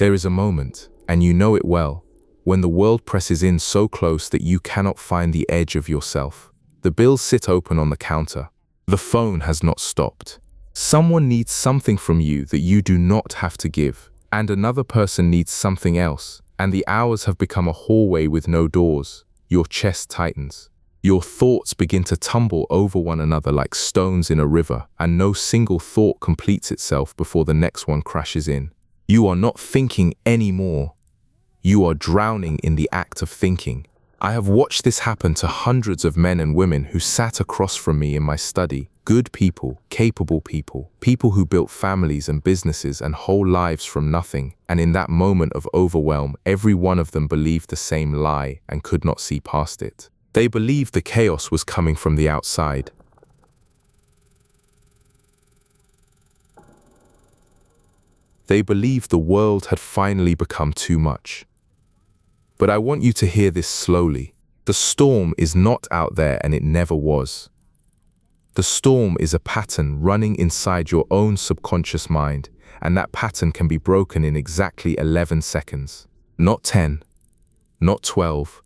There is a moment, and you know it well, when the world presses in so close that you cannot find the edge of yourself. The bills sit open on the counter. The phone has not stopped. Someone needs something from you that you do not have to give, and another person needs something else, and the hours have become a hallway with no doors. Your chest tightens. Your thoughts begin to tumble over one another like stones in a river, and no single thought completes itself before the next one crashes in. You are not thinking anymore. You are drowning in the act of thinking. I have watched this happen to hundreds of men and women who sat across from me in my study. Good people, capable people, people who built families and businesses and whole lives from nothing. And in that moment of overwhelm, every one of them believed the same lie and could not see past it. They believed the chaos was coming from the outside. They believed the world had finally become too much. But I want you to hear this slowly. The storm is not out there, and it never was. The storm is a pattern running inside your own subconscious mind, and that pattern can be broken in exactly 11 seconds. Not 10, not 12,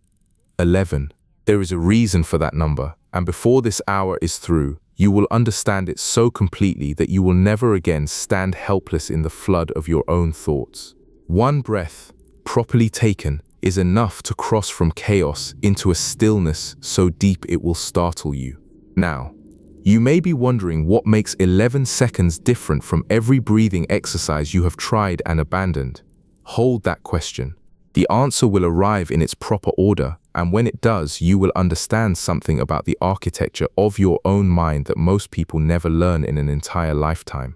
11. There is a reason for that number, and before this hour is through, you will understand it so completely that you will never again stand helpless in the flood of your own thoughts. One breath, properly taken, is enough to cross from chaos into a stillness so deep it will startle you. Now, you may be wondering what makes 11 seconds different from every breathing exercise you have tried and abandoned. Hold that question. The answer will arrive in its proper order, and when it does, you will understand something about the architecture of your own mind that most people never learn in an entire lifetime.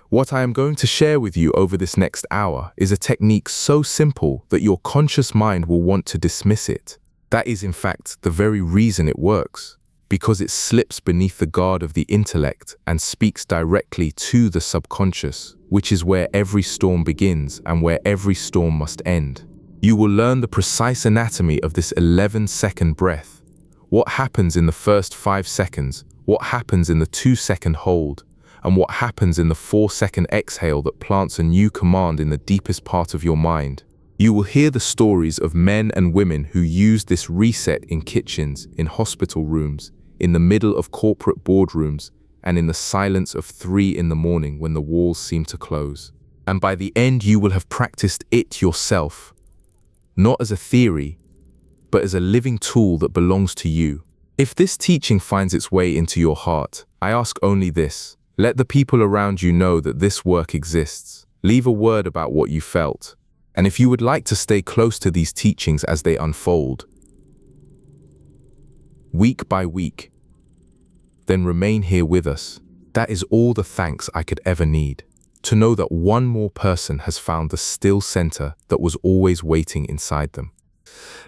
What I am going to share with you over this next hour is a technique so simple that your conscious mind will want to dismiss it. That is, in fact, the very reason it works, because it slips beneath the guard of the intellect and speaks directly to the subconscious, which is where every storm begins and where every storm must end. You will learn the precise anatomy of this 11-second breath. What happens in the first 5 seconds, what happens in the 2-second hold, and what happens in the 4-second exhale that plants a new command in the deepest part of your mind. You will hear the stories of men and women who used this reset in kitchens, in hospital rooms, in the middle of corporate boardrooms, and in the silence of 3 in the morning when the walls seem to close. And by the end, you will have practiced it yourself, not as a theory, but as a living tool that belongs to you. If this teaching finds its way into your heart, I ask only this: let the people around you know that this work exists. Leave a word about what you felt. And if you would like to stay close to these teachings as they unfold, week by week, then remain here with us. That is all the thanks I could ever need. To know that one more person has found the still center that was always waiting inside them.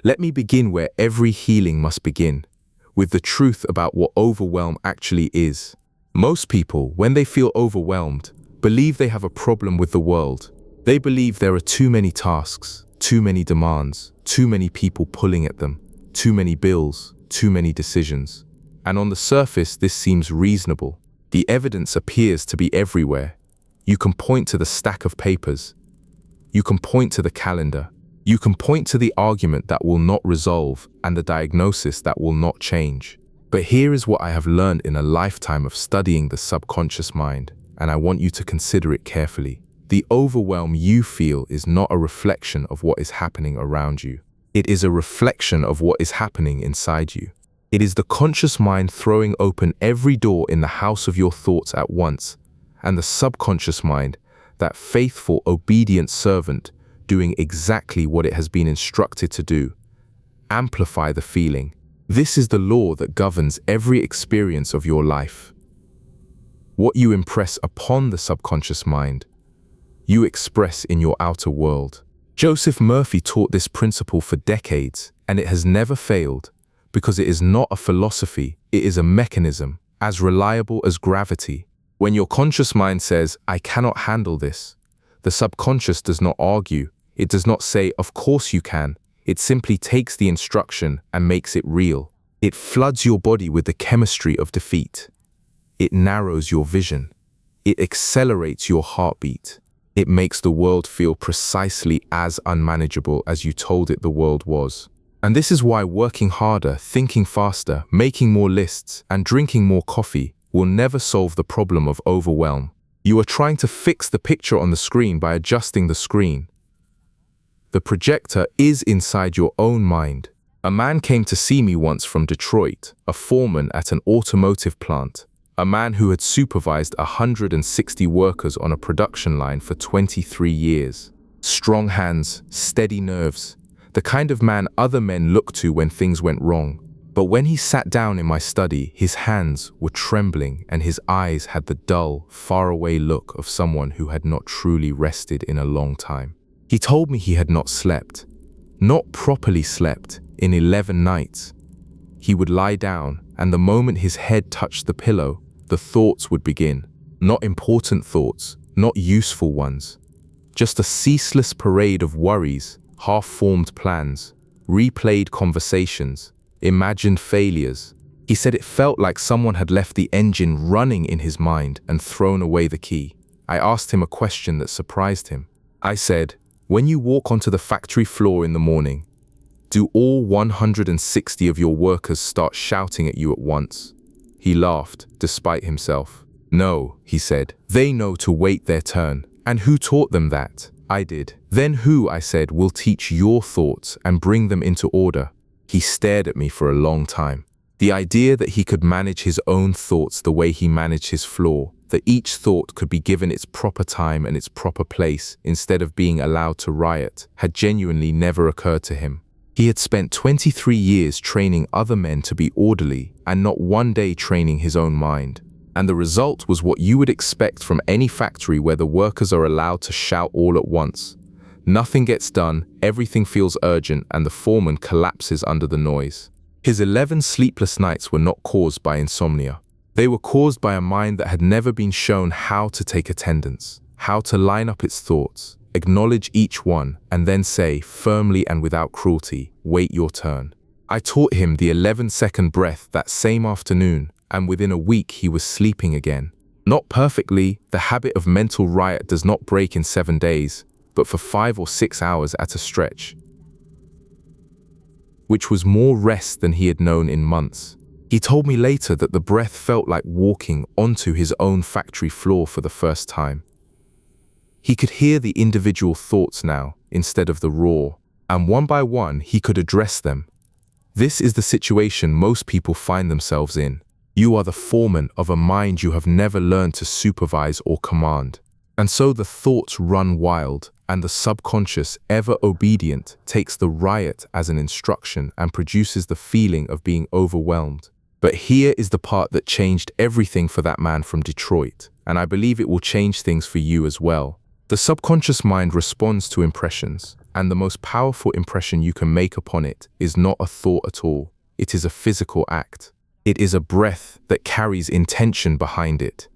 Let me begin where every healing must begin, with the truth about what overwhelm actually is. Most people, when they feel overwhelmed, believe they have a problem with the world. They believe there are too many tasks, too many demands, too many people pulling at them, too many bills, too many decisions. And on the surface, this seems reasonable. The evidence appears to be everywhere. You can point to the stack of papers. You can point to the calendar. You can point to the argument that will not resolve and the diagnosis that will not change. But here is what I have learned in a lifetime of studying the subconscious mind, and I want you to consider it carefully. The overwhelm you feel is not a reflection of what is happening around you. It is a reflection of what is happening inside you. It is the conscious mind throwing open every door in the house of your thoughts at once, and the subconscious mind, that faithful, obedient servant, doing exactly what it has been instructed to do. Amplify the feeling. This is the law that governs every experience of your life. What you impress upon the subconscious mind, you express in your outer world. Joseph Murphy taught this principle for decades, and it has never failed, because it is not a philosophy, it is a mechanism, as reliable as gravity. When your conscious mind says, "I cannot handle this," the subconscious does not argue. It does not say, "Of course you can." It simply takes the instruction and makes it real. It floods your body with the chemistry of defeat. It narrows your vision. It accelerates your heartbeat. It makes the world feel precisely as unmanageable as you told it the world was. And this is why working harder, thinking faster, making more lists, and drinking more coffee will never solve the problem of overwhelm. You are trying to fix the picture on the screen by adjusting the screen. The projector is inside your own mind. A man came to see me once from Detroit, a foreman at an automotive plant, a man who had supervised 160 workers on a production line for 23 years. Strong hands, steady nerves, the kind of man other men looked to when things went wrong. But when he sat down in my study, his hands were trembling and his eyes had the dull, faraway look of someone who had not truly rested in a long time. He told me he had not slept, not properly slept, in 11 nights. He would lie down, and the moment his head touched the pillow, the thoughts would begin. Not important thoughts, not useful ones. Just a ceaseless parade of worries, half-formed plans, replayed conversations, imagined failures. He said it felt like someone had left the engine running in his mind and thrown away the key. I asked him a question that surprised him. I said, "When you walk onto the factory floor in the morning, do all 160 of your workers start shouting at you at once?" He laughed, despite himself. "No," he said, "they know to wait their turn." "And who taught them that?" "I did." "Then who," I said, "will teach your thoughts and bring them into order?" He stared at me for a long time. The idea that he could manage his own thoughts the way he managed his floor, that each thought could be given its proper time and its proper place instead of being allowed to riot, had genuinely never occurred to him. He had spent 23 years training other men to be orderly and not one day training his own mind. And the result was what you would expect from any factory where the workers are allowed to shout all at once. Nothing gets done, everything feels urgent, and the foreman collapses under the noise. His 11 sleepless nights were not caused by insomnia. They were caused by a mind that had never been shown how to take attendance, how to line up its thoughts, acknowledge each one, and then say, firmly and without cruelty, "Wait your turn." I taught him the 11-second breath that same afternoon, and within a week he was sleeping again. Not perfectly, the habit of mental riot does not break in 7 days, but for 5 or 6 hours at a stretch, which was more rest than he had known in months. He told me later that the breath felt like walking onto his own factory floor for the first time. He could hear the individual thoughts now, instead of the roar, and one by one he could address them. This is the situation most people find themselves in. You are the foreman of a mind you have never learned to supervise or command. And so the thoughts run wild, and the subconscious, ever obedient, takes the riot as an instruction and produces the feeling of being overwhelmed. But here is the part that changed everything for that man from Detroit, and I believe it will change things for you as well. The subconscious mind responds to impressions, and the most powerful impression you can make upon it is not a thought at all. It is a physical act. It is a breath that carries intention behind it.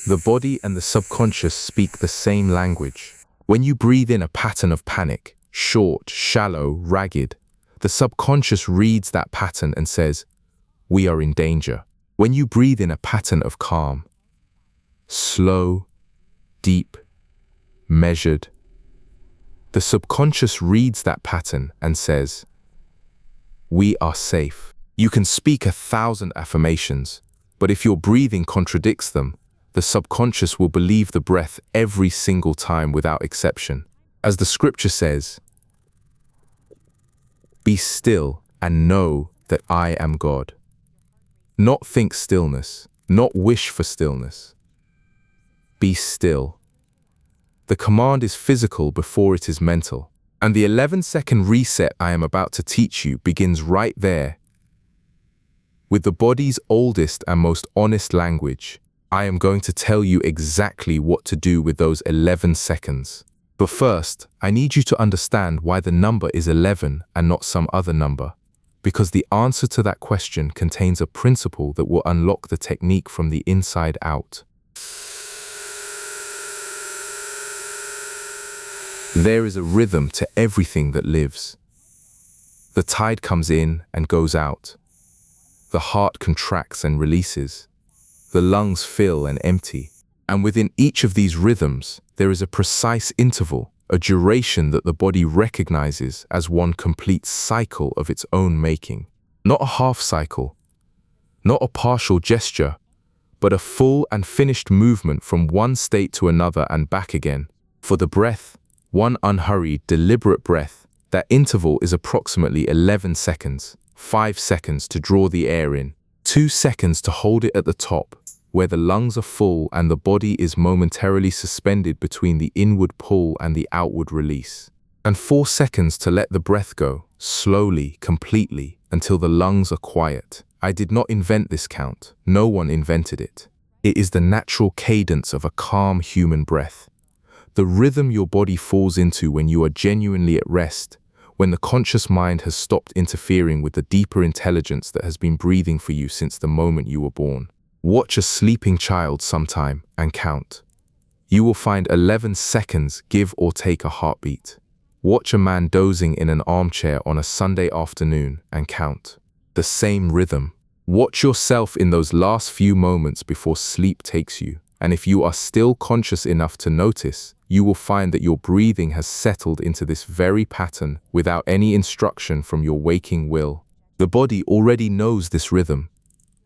The body and the subconscious speak the same language. When you breathe in a pattern of panic, short, shallow, ragged, the subconscious reads that pattern and says, "We are in danger." When you breathe in a pattern of calm, slow, deep, measured, the subconscious reads that pattern and says, "We are safe." You can speak 1,000 affirmations, but if your breathing contradicts them, the subconscious will believe the breath every single time without exception. As the scripture says, "Be still and know that I am God." Not think stillness, not wish for stillness. Be still. The command is physical before it is mental. And the 11-second reset I am about to teach you begins right there. With the body's oldest and most honest language, I am going to tell you exactly what to do with those 11 seconds. But first, I need you to understand why the number is 11 and not some other number. Because the answer to that question contains a principle that will unlock the technique from the inside out. There is a rhythm to everything that lives. The tide comes in and goes out. The heart contracts and releases. The lungs fill and empty. And within each of these rhythms, there is a precise interval, a duration that the body recognizes as one complete cycle of its own making. Not a half cycle, not a partial gesture, but a full and finished movement from one state to another and back again. For the breath, one unhurried, deliberate breath, that interval is approximately 11 seconds, 5 seconds to draw the air in, 2 seconds to hold it at the top, where the lungs are full and the body is momentarily suspended between the inward pull and the outward release, and 4 seconds to let the breath go, slowly, completely, until the lungs are quiet. I did not invent this count. No one invented it. It is the natural cadence of a calm human breath, the rhythm your body falls into when you are genuinely at rest, when the conscious mind has stopped interfering with the deeper intelligence that has been breathing for you since the moment you were born. Watch a sleeping child sometime and count. You will find 11 seconds give or take a heartbeat. Watch a man dozing in an armchair on a Sunday afternoon and count. The same rhythm. Watch yourself in those last few moments before sleep takes you, and if you are still conscious enough to notice, you will find that your breathing has settled into this very pattern without any instruction from your waking will. The body already knows this rhythm.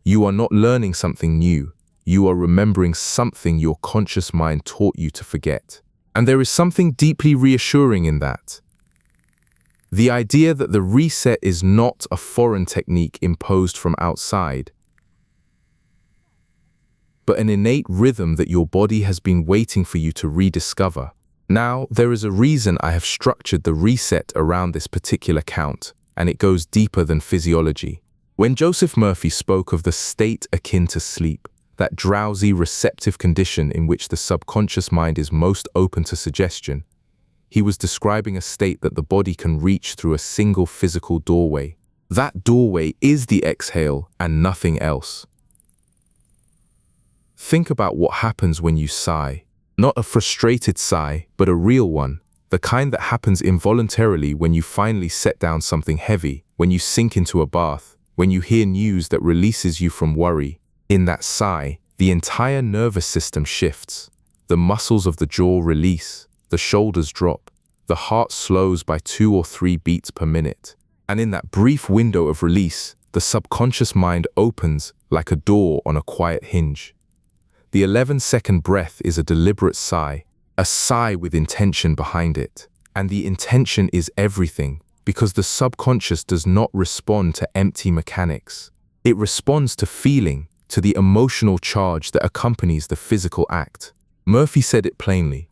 You are not learning something new. You are remembering something your conscious mind taught you to forget. And there is something deeply reassuring in that. The idea that the reset is not a foreign technique imposed from outside, but an innate rhythm that your body has been waiting for you to rediscover. Now, there is a reason I have structured the reset around this particular count, and it goes deeper than physiology. When Joseph Murphy spoke of the state akin to sleep, that drowsy, receptive condition in which the subconscious mind is most open to suggestion, he was describing a state that the body can reach through a single physical doorway. That doorway is the exhale and nothing else. Think about what happens when you sigh. Not a frustrated sigh, but a real one. The kind that happens involuntarily when you finally set down something heavy, when you sink into a bath, when you hear news that releases you from worry. In that sigh, the entire nervous system shifts. The muscles of the jaw release, the shoulders drop, the heart slows by 2 or 3 beats per minute. And in that brief window of release, the subconscious mind opens like a door on a quiet hinge. The 11-second breath is a deliberate sigh, a sigh with intention behind it. And the intention is everything, because the subconscious does not respond to empty mechanics. It responds to feeling, to the emotional charge that accompanies the physical act. Murphy said it plainly.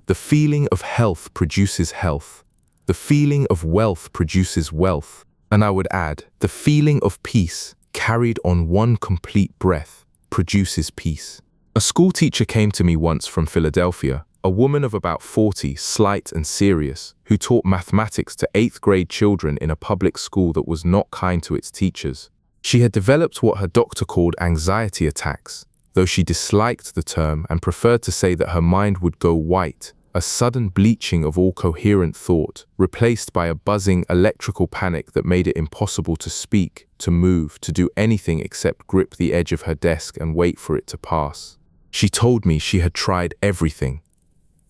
The feeling of health produces health. The feeling of wealth produces wealth. And I would add, the feeling of peace, carried on one complete breath, produces peace. A school teacher came to me once from Philadelphia, a woman of about 40, slight and serious, who taught mathematics to 8th grade children in a public school that was not kind to its teachers. She had developed what her doctor called anxiety attacks, though she disliked the term and preferred to say that her mind would go white, a sudden bleaching of all coherent thought, replaced by a buzzing electrical panic that made it impossible to speak, to move, to do anything except grip the edge of her desk and wait for it to pass. She told me she had tried everything.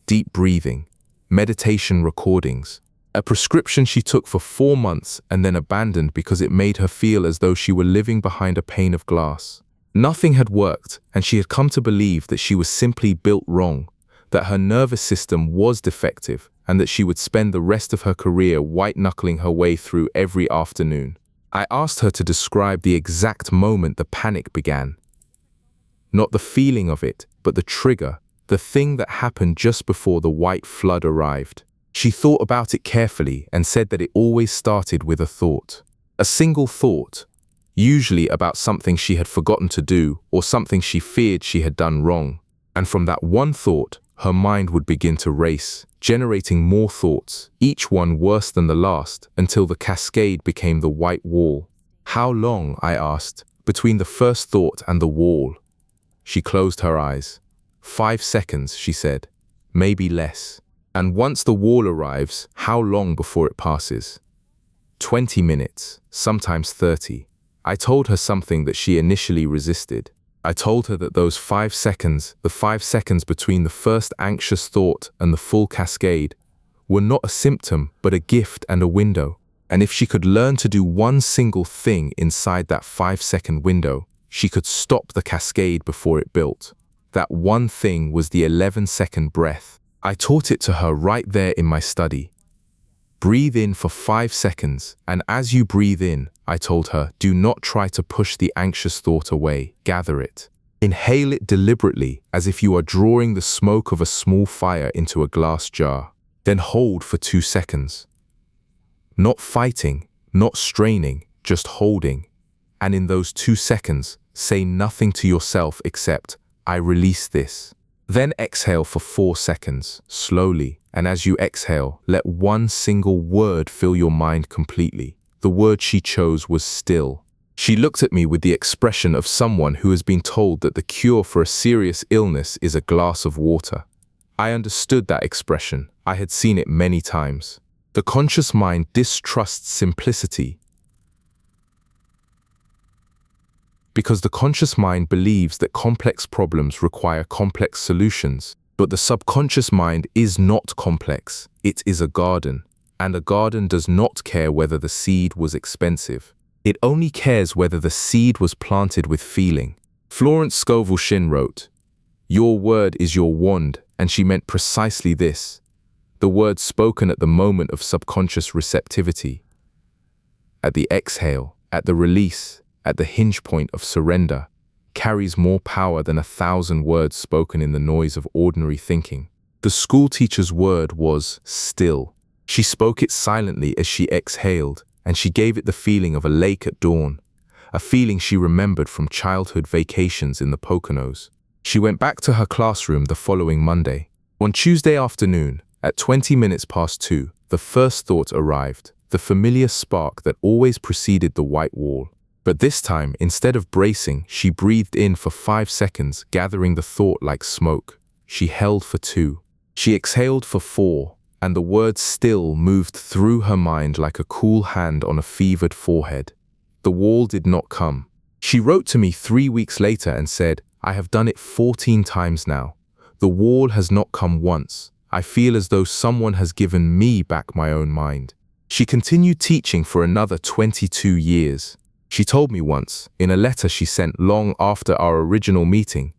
Deep breathing, meditation recordings, a prescription she took for 4 months and then abandoned because it made her feel as though she were living behind a pane of glass. Nothing had worked, and she had come to believe that she was simply built wrong, that her nervous system was defective, and that she would spend the rest of her career white-knuckling her way through every afternoon. I asked her to describe the exact moment the panic began. Not the feeling of it, but the trigger, the thing that happened just before the white flood arrived. She thought about it carefully and said that it always started with a thought. A single thought, usually about something she had forgotten to do or something she feared she had done wrong. And from that one thought, her mind would begin to race, generating more thoughts, each one worse than the last, until the cascade became the white wall. How long, I asked, between the first thought and the wall? She closed her eyes. 5 seconds, she said, maybe less. And once the wall arrives, how long before it passes? 20 minutes, sometimes 30. I told her something that she initially resisted. I told her that those 5 seconds, the 5 seconds between the first anxious thought and the full cascade, were not a symptom, but a gift and a window. And if she could learn to do one single thing inside that 5-second window, she could stop the cascade before it built. That one thing was the 11-second breath. I taught it to her right there in my study. Breathe in for 5 seconds, and as you breathe in, I told her, do not try to push the anxious thought away, gather it. Inhale it deliberately, as if you are drawing the smoke of a small fire into a glass jar. Then hold for 2 seconds. Not fighting, not straining, just holding. And in those 2 seconds, say nothing to yourself except, I release this. Then exhale for 4 seconds, slowly, and as you exhale, let one single word fill your mind completely. The word she chose was still. She looked at me with the expression of someone who has been told that the cure for a serious illness is a glass of water. I understood that expression. I had seen it many times. The conscious mind distrusts simplicity because the conscious mind believes that complex problems require complex solutions. But the subconscious mind is not complex. It is a garden, and a garden does not care whether the seed was expensive. It only cares whether the seed was planted with feeling. Florence Scovel Shinn wrote, "Your word is your wand," and she meant precisely this. The word spoken at the moment of subconscious receptivity, at the exhale, at the release, at the hinge point of surrender, carries more power than 1,000 words spoken in the noise of ordinary thinking. The school teacher's word was still. She spoke it silently as she exhaled, and she gave it the feeling of a lake at dawn, a feeling she remembered from childhood vacations in the Poconos. She went back to her classroom the following Monday. On Tuesday afternoon, at 20 minutes past 2, the first thought arrived, the familiar spark that always preceded the white wall. But this time, instead of bracing, she breathed in for 5 seconds, gathering the thought like smoke. She held for 2. She exhaled for 4, and the word still moved through her mind like a cool hand on a fevered forehead. The wall did not come. She wrote to me 3 weeks later and said, I have done it 14 times now. The wall has not come once. I feel as though someone has given me back my own mind. She continued teaching for another 22 years. She told me once, in a letter she sent long after our original meeting,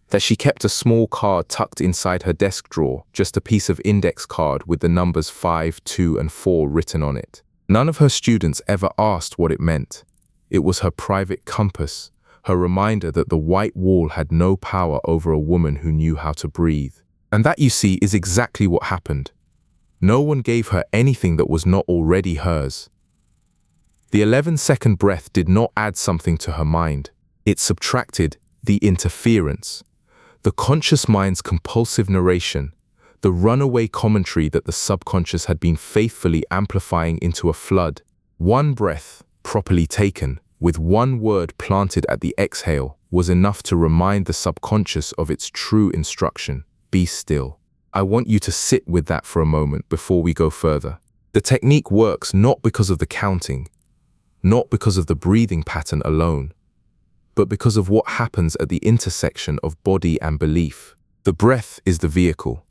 that she kept a small card tucked inside her desk drawer, just a piece of index card with the numbers 5, 2, and 4 written on it. None of her students ever asked what it meant. It was her private compass, her reminder that the white wall had no power over a woman who knew how to breathe. And that, you see, is exactly what happened. No one gave her anything that was not already hers. The 11-second breath did not add something to her mind. It subtracted the interference, the conscious mind's compulsive narration, the runaway commentary that the subconscious had been faithfully amplifying into a flood. One breath, properly taken, with one word planted at the exhale, was enough to remind the subconscious of its true instruction: be still. I want you to sit with that for a moment before we go further. The technique works not because of the counting, not because of the breathing pattern alone, but because of what happens at the intersection of body and belief. The breath is the vehicle.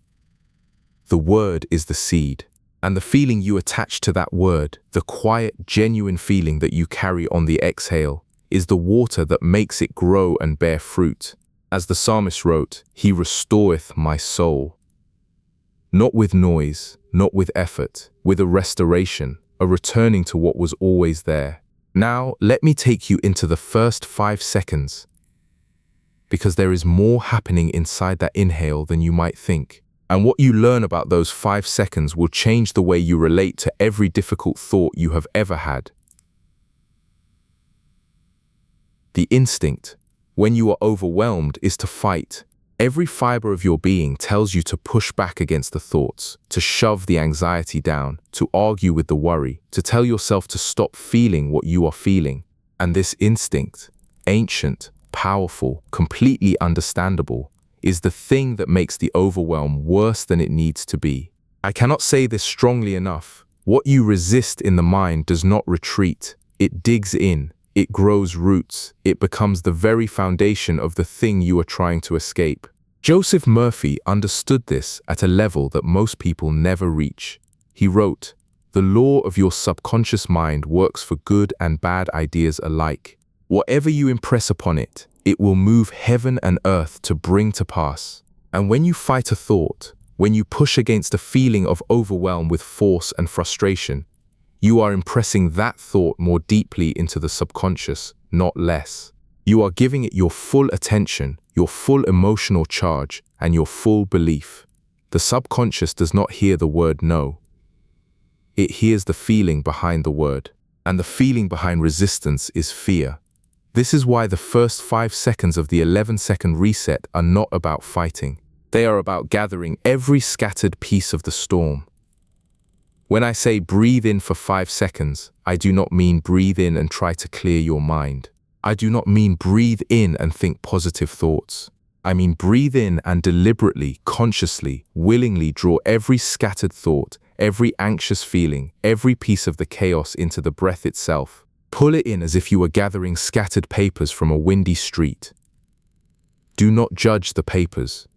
The word is the seed. And the feeling you attach to that word, the quiet, genuine feeling that you carry on the exhale, is the water that makes it grow and bear fruit. As the psalmist wrote, "He restoreth my soul." Not with noise, not with effort, with a restoration, a returning to what was always there. Now, let me take you into the first 5 seconds, because there is more happening inside that inhale than you might think. And what you learn about those 5 seconds will change the way you relate to every difficult thought you have ever had. The instinct, when you are overwhelmed, is to fight. Every fiber of your being tells you to push back against the thoughts, to shove the anxiety down, to argue with the worry, to tell yourself to stop feeling what you are feeling. And this instinct, ancient, powerful, completely understandable, is the thing that makes the overwhelm worse than it needs to be. I cannot say this strongly enough. What you resist in the mind does not retreat. It digs in, it grows roots, it becomes the very foundation of the thing you are trying to escape. Joseph Murphy understood this at a level that most people never reach. He wrote, "The law of your subconscious mind works for good and bad ideas alike. Whatever you impress upon it, it will move heaven and earth to bring to pass." And when you fight a thought, when you push against a feeling of overwhelm with force and frustration, you are impressing that thought more deeply into the subconscious, not less. You are giving it your full attention, your full emotional charge, and your full belief. The subconscious does not hear the word no. It hears the feeling behind the word, and the feeling behind resistance is fear. This is why the first 5 seconds of the 11-second reset are not about fighting. They are about gathering every scattered piece of the storm. When I say breathe in for 5 seconds, I do not mean breathe in and try to clear your mind. I do not mean breathe in and think positive thoughts. I mean breathe in and deliberately, consciously, willingly draw every scattered thought, every anxious feeling, every piece of the chaos into the breath itself. Pull it in as if you were gathering scattered papers from a windy street. Do not judge the papers.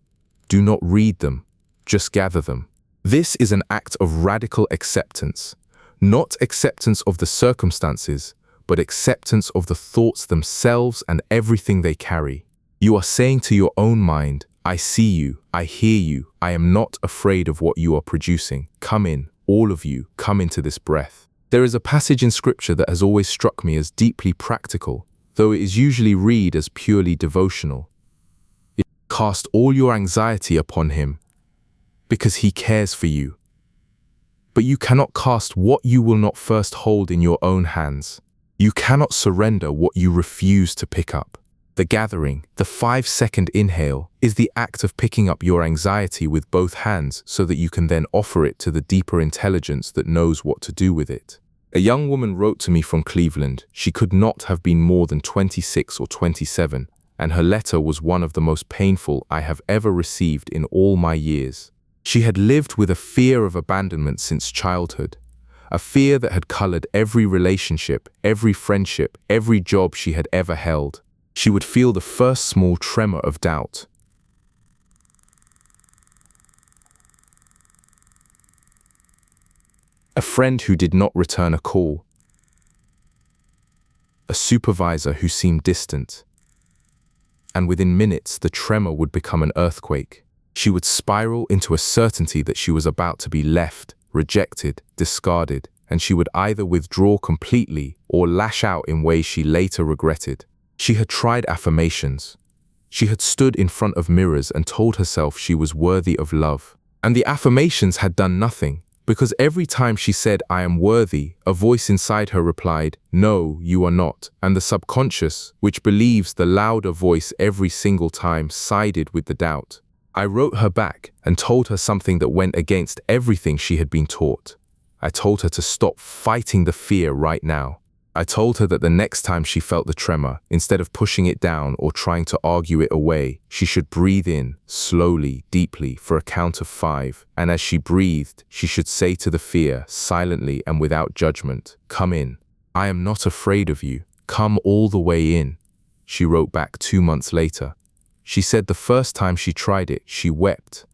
Do not read them. Just gather them. This is an act of radical acceptance. Not acceptance of the circumstances, but acceptance of the thoughts themselves and everything they carry. You are saying to your own mind, I see you, I hear you, I am not afraid of what you are producing. Come in, all of you, come into this breath. There is a passage in scripture that has always struck me as deeply practical, though it is usually read as purely devotional. Cast all your anxiety upon him, because he cares for you. But you cannot cast what you will not first hold in your own hands. You cannot surrender what you refuse to pick up. The gathering, the 5-second inhale, is the act of picking up your anxiety with both hands so that you can then offer it to the deeper intelligence that knows what to do with it. A young woman wrote to me from Cleveland. She could not have been more than 26 or 27, and her letter was one of the most painful I have ever received in all my years. She had lived with a fear of abandonment since childhood, a fear that had colored every relationship, every friendship, every job she had ever held. She would feel the first small tremor of doubt. A friend who did not return a call. A supervisor who seemed distant. And within minutes, the tremor would become an earthquake. She would spiral into a certainty that she was about to be left, rejected, discarded, and she would either withdraw completely or lash out in ways she later regretted. She had tried affirmations. She had stood in front of mirrors and told herself she was worthy of love. And the affirmations had done nothing, because every time she said, I am worthy, a voice inside her replied, no, you are not. And the subconscious, which believes the louder voice every single time, sided with the doubt. I wrote her back and told her something that went against everything she had been taught. I told her to stop fighting the fear right now. I told her that the next time she felt the tremor, instead of pushing it down or trying to argue it away, she should breathe in, slowly, deeply, for a count of 5. And as she breathed, she should say to the fear, silently and without judgment, come in. I am not afraid of you. Come all the way in. She wrote back 2 months later. She said the first time she tried it, she wept.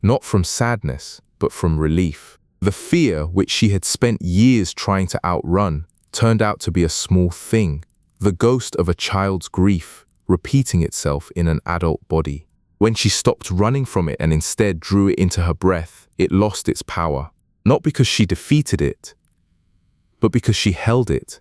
Not from sadness, but from relief. The fear, which she had spent years trying to outrun, turned out to be a small thing, the ghost of a child's grief, repeating itself in an adult body. When she stopped running from it and instead drew it into her breath, it lost its power. Not because she defeated it, but because she held it.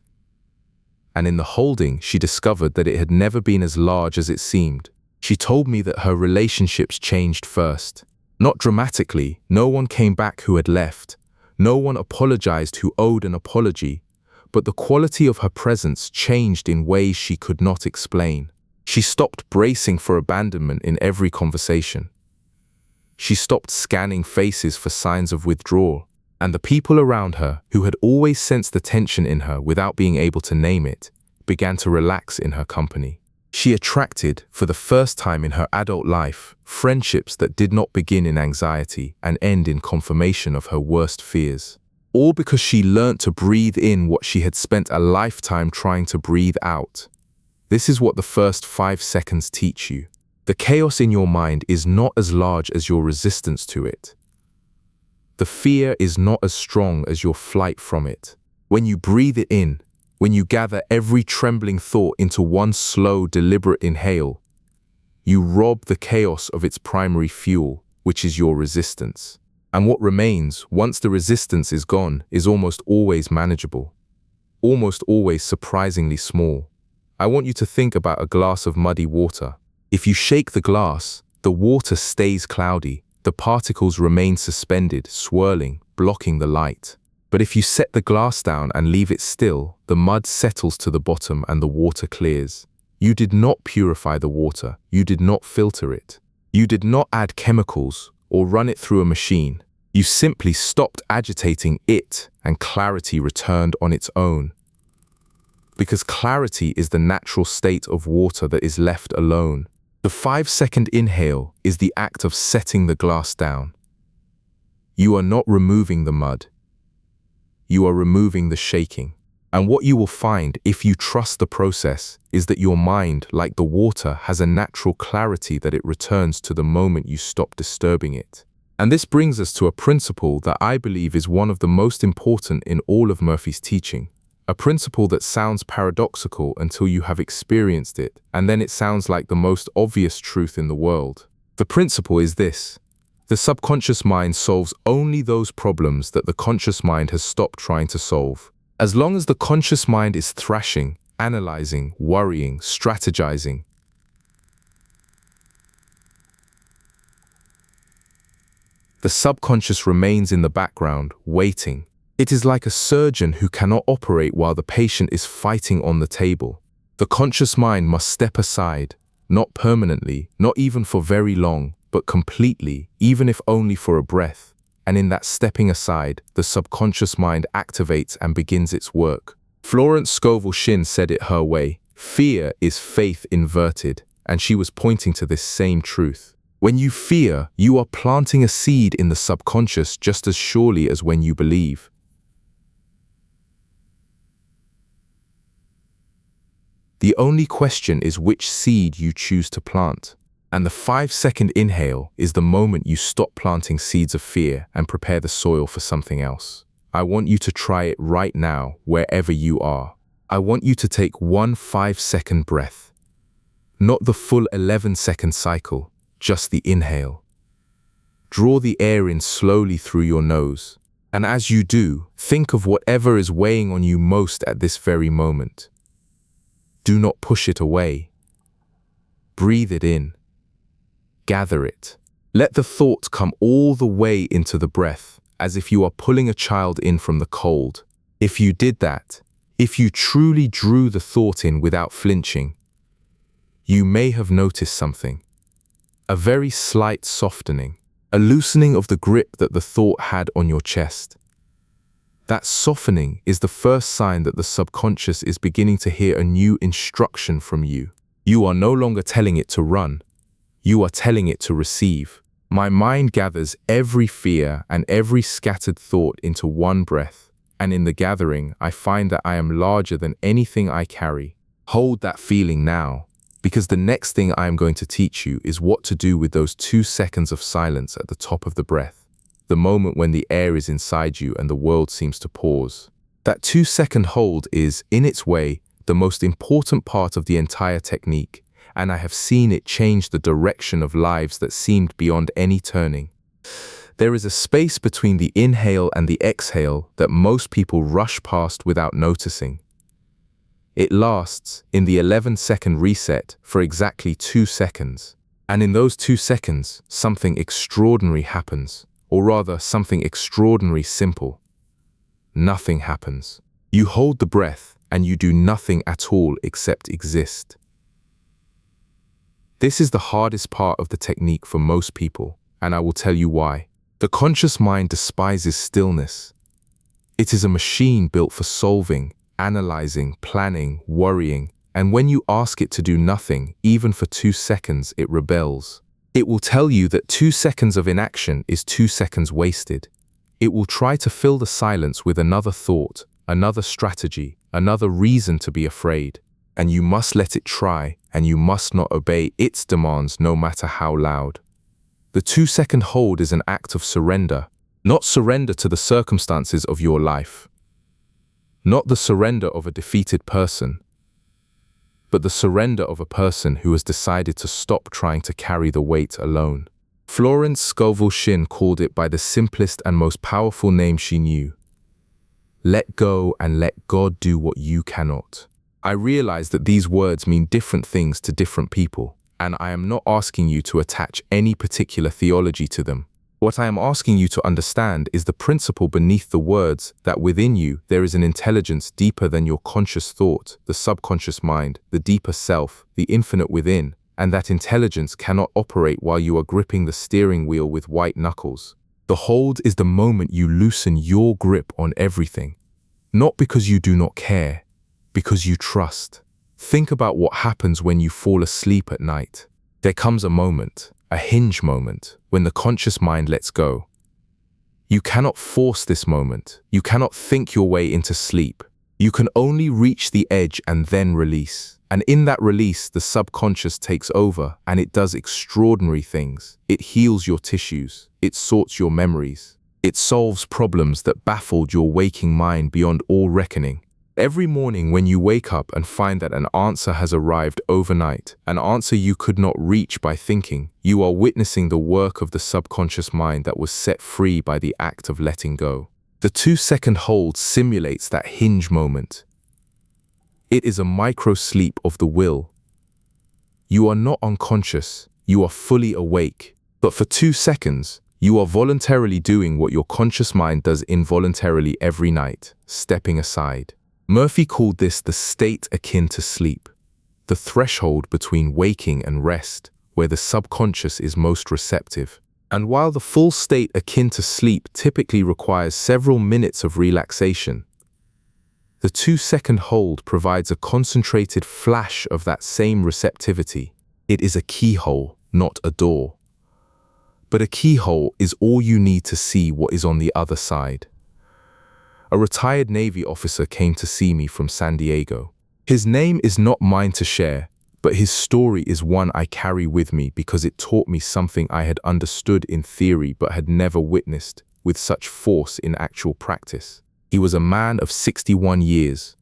And in the holding, she discovered that it had never been as large as it seemed. She told me that her relationships changed first. Not dramatically, no one came back who had left. No one apologized who owed an apology. But the quality of her presence changed in ways she could not explain. She stopped bracing for abandonment in every conversation. She stopped scanning faces for signs of withdrawal. And the people around her, who had always sensed the tension in her without being able to name it, began to relax in her company. She attracted, for the first time in her adult life, friendships that did not begin in anxiety and end in confirmation of her worst fears. All because she learnt to breathe in what she had spent a lifetime trying to breathe out. This is what the first 5 seconds teach you. The chaos in your mind is not as large as your resistance to it. The fear is not as strong as your flight from it. When you breathe it in, when you gather every trembling thought into one slow, deliberate inhale, you rob the chaos of its primary fuel, which is your resistance. And what remains, once the resistance is gone, is almost always manageable, almost always surprisingly small. I want you to think about a glass of muddy water. If you shake the glass, the water stays cloudy. The particles remain suspended, swirling, blocking the light. But if you set the glass down and leave it still, the mud settles to the bottom and the water clears. You did not purify the water. You did not filter it. You did not add chemicals or run it through a machine. You simply stopped agitating it, and clarity returned on its own. Because clarity is the natural state of water that is left alone. The 5-second inhale is the act of setting the glass down. You are not removing the mud. You are removing the shaking. And what you will find, if you trust the process, is that your mind, like the water, has a natural clarity that it returns to the moment you stop disturbing it. And this brings us to a principle that I believe is one of the most important in all of Murphy's teaching. A principle that sounds paradoxical until you have experienced it, and then it sounds like the most obvious truth in the world. The principle is this: the subconscious mind solves only those problems that the conscious mind has stopped trying to solve. As long as the conscious mind is thrashing, analyzing, worrying, strategizing, the subconscious remains in the background, waiting. It is like a surgeon who cannot operate while the patient is fighting on the table. The conscious mind must step aside, not permanently, not even for very long, but completely, even if only for a breath. And in that stepping aside, the subconscious mind activates and begins its work. Florence Scovel Shinn said it her way: fear is faith inverted, and she was pointing to this same truth. When you fear, you are planting a seed in the subconscious just as surely as when you believe. The only question is which seed you choose to plant. And the 5-second inhale is the moment you stop planting seeds of fear and prepare the soil for something else. I want you to try it right now, wherever you are. I want you to take one 5-second breath. Not the full 11-second cycle, just the inhale. Draw the air in slowly through your nose. And as you do, think of whatever is weighing on you most at this very moment. Do not push it away. Breathe it in. Gather it. Let the thought come all the way into the breath, as if you are pulling a child in from the cold. If you did that, if you truly drew the thought in without flinching, you may have noticed something. A very slight softening, a loosening of the grip that the thought had on your chest. That softening is the first sign that the subconscious is beginning to hear a new instruction from you. You are no longer telling it to run. You are telling it to receive. My mind gathers every fear and every scattered thought into one breath, and in the gathering, I find that I am larger than anything I carry. Hold that feeling now, because the next thing I am going to teach you is what to do with those 2 seconds of silence at the top of the breath. The moment when the air is inside you and the world seems to pause. That 2-second hold is, in its way, the most important part of the entire technique, and I have seen it change the direction of lives that seemed beyond any turning. There is a space between the inhale and the exhale that most people rush past without noticing. It lasts, in the 11-second reset, for exactly 2 seconds. And in those 2 seconds, something extraordinary happens. Or rather, something extraordinary simple. Nothing happens. You hold the breath, and you do nothing at all except exist. This is the hardest part of the technique for most people, and I will tell you why. The conscious mind despises stillness. It is a machine built for solving, analyzing, planning, worrying, And when you ask it to do nothing, even for 2 seconds, it rebels. It will tell you that 2 seconds of inaction is 2 seconds wasted. It will try to fill the silence with another thought, another strategy, another reason to be afraid. And you must let it try, and you must not obey its demands no matter how loud. The 2-second hold is an act of surrender, not surrender to the circumstances of your life, not the surrender of a defeated person, but the surrender of a person who has decided to stop trying to carry the weight alone. Florence Scovel Shinn called it by the simplest and most powerful name she knew. Let go and let God do what you cannot. I realize that these words mean different things to different people, and I am not asking you to attach any particular theology to them. What I am asking you to understand is the principle beneath the words, that within you there is an intelligence deeper than your conscious thought, the subconscious mind, the deeper self, the infinite within, and that intelligence cannot operate while you are gripping the steering wheel with white knuckles. The hold is the moment you loosen your grip on everything, not because you do not care, because you trust. Think about what happens when you fall asleep at night. There comes a moment, a hinge moment, when the conscious mind lets go. You cannot force this moment. You cannot think your way into sleep. You can only reach the edge and then release. And in that release, the subconscious takes over, and it does extraordinary things. It heals your tissues. It sorts your memories. It solves problems that baffled your waking mind beyond all reckoning. Every morning when you wake up and find that an answer has arrived overnight, an answer you could not reach by thinking, you are witnessing the work of the subconscious mind that was set free by the act of letting go. The 2-second hold simulates that hinge moment. It is a micro-sleep of the will. You are not unconscious, you are fully awake, but for 2 seconds, you are voluntarily doing what your conscious mind does involuntarily every night, stepping aside. Murphy called this the state akin to sleep, the threshold between waking and rest, where the subconscious is most receptive. And while the full state akin to sleep typically requires several minutes of relaxation, the 2-second hold provides a concentrated flash of that same receptivity. It is a keyhole, not a door. But a keyhole is all you need to see what is on the other side. A retired Navy officer came to see me from San Diego. His name is not mine to share, but his story is one I carry with me because it taught me something I had understood in theory but had never witnessed with such force in actual practice. He was a man of 61 years,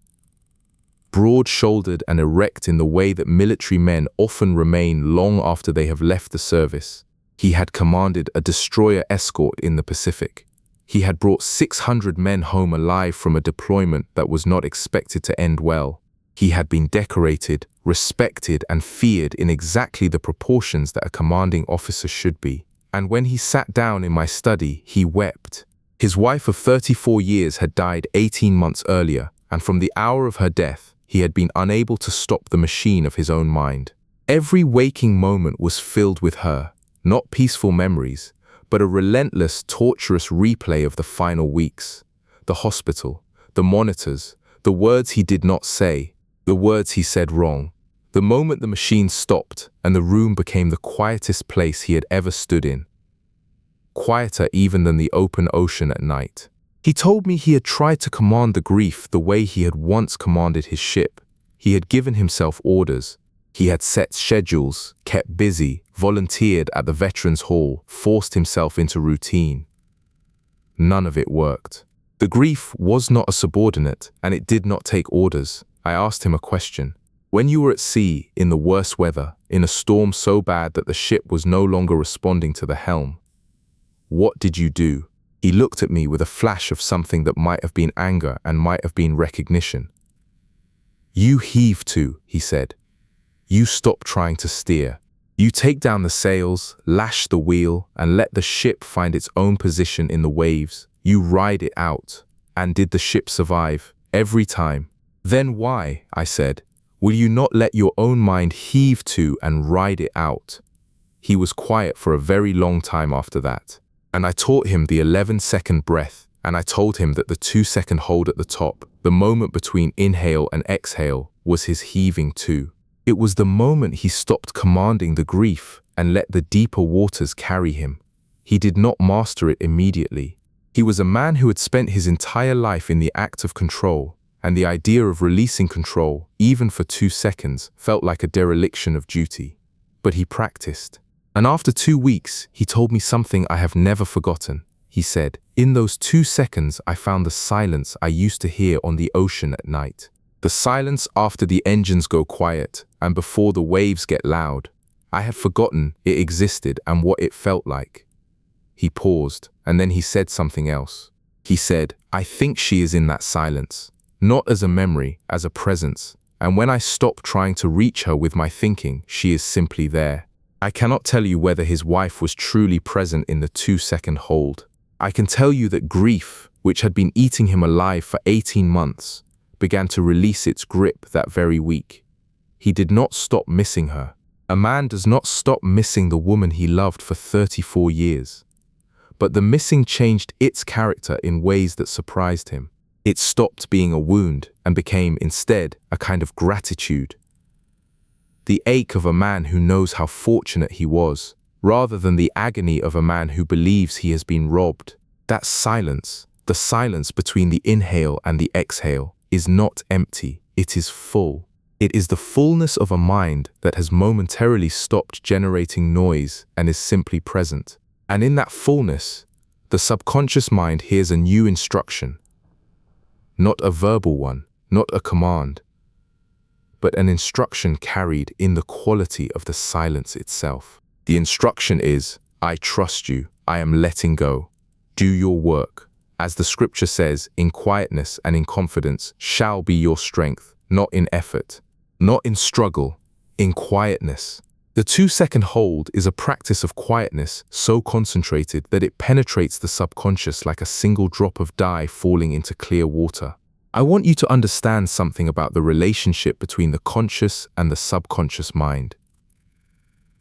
broad-shouldered and erect in the way that military men often remain long after they have left the service. He had commanded a destroyer escort in the Pacific. He had brought 600 men home alive from a deployment that was not expected to end well. He had been decorated, respected, and feared in exactly the proportions that a commanding officer should be. And when he sat down in my study, he wept. His wife of 34 years had died 18 months earlier, and from the hour of her death, he had been unable to stop the machine of his own mind. Every waking moment was filled with her, not peaceful memories, but a relentless, torturous replay of the final weeks. The hospital, the monitors, the words he did not say, the words he said wrong. The moment the machine stopped and the room became the quietest place he had ever stood in. Quieter even than the open ocean at night. He told me he had tried to command the grief the way he had once commanded his ship. He had given himself orders. He had set schedules, kept busy, volunteered at the Veterans Hall, forced himself into routine. None of it worked. The grief was not a subordinate, and it did not take orders. I asked him a question. When you were at sea, in the worst weather, in a storm so bad that the ship was no longer responding to the helm, what did you do? He looked at me with a flash of something that might have been anger and might have been recognition. You heave to, he said. You stop trying to steer. You take down the sails, lash the wheel, and let the ship find its own position in the waves. You ride it out. And did the ship survive? Every time. Then why, I said, will you not let your own mind heave to and ride it out? He was quiet for a very long time after that. And I taught him the 11-second breath, and I told him that the 2-second hold at the top, the moment between inhale and exhale, was his heaving too. It was the moment he stopped commanding the grief and let the deeper waters carry him. He did not master it immediately. He was a man who had spent his entire life in the act of control, and the idea of releasing control, even for 2 seconds, felt like a dereliction of duty. But he practiced. And after 2 weeks, he told me something I have never forgotten. He said, "In those 2 seconds, I found the silence I used to hear on the ocean at night. The silence after the engines go quiet and before the waves get loud. I had forgotten it existed and what it felt like." He paused, and then he said something else. He said, "I think she is in that silence, not as a memory, as a presence. And when I stop trying to reach her with my thinking, she is simply there." I cannot tell you whether his wife was truly present in the 2-second hold. I can tell you that grief, which had been eating him alive for 18 months, began to release its grip that very week. He did not stop missing her. A man does not stop missing the woman he loved for 34 years. But the missing changed its character in ways that surprised him. It stopped being a wound and became, instead, a kind of gratitude. The ache of a man who knows how fortunate he was, rather than the agony of a man who believes he has been robbed. That silence, the silence between the inhale and the exhale, is not empty, it is full. It is the fullness of a mind that has momentarily stopped generating noise and is simply present. And in that fullness, the subconscious mind hears a new instruction. Not a verbal one, not a command, but an instruction carried in the quality of the silence itself. The instruction is, "I trust you, I am letting go. Do your work. As the scripture says, in quietness and in confidence shall be your strength, not in effort, not in struggle, in quietness." The 2-second hold is a practice of quietness so concentrated that it penetrates the subconscious like a single drop of dye falling into clear water. I want you to understand something about the relationship between the conscious and the subconscious mind,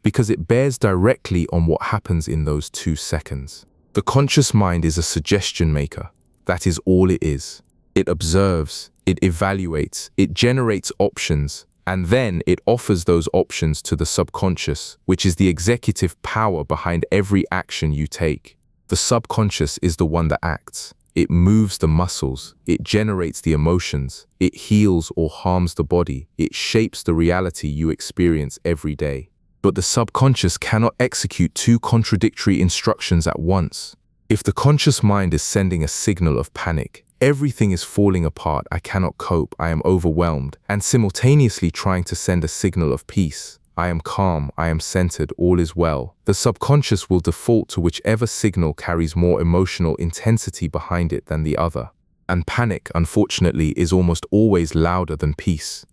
because it bears directly on what happens in those 2 seconds. The conscious mind is a suggestion maker. That is all it is. It observes, it evaluates, it generates options, and then it offers those options to the subconscious, which is the executive power behind every action you take. The subconscious is the one that acts. It moves the muscles, it generates the emotions, it heals or harms the body, it shapes the reality you experience every day. But the subconscious cannot execute 2 contradictory instructions at once. If the conscious mind is sending a signal of panic, everything is falling apart, I cannot cope, I am overwhelmed, and simultaneously trying to send a signal of peace, I am calm, I am centered, all is well, the subconscious will default to whichever signal carries more emotional intensity behind it than the other. And panic, unfortunately, is almost always louder than peace.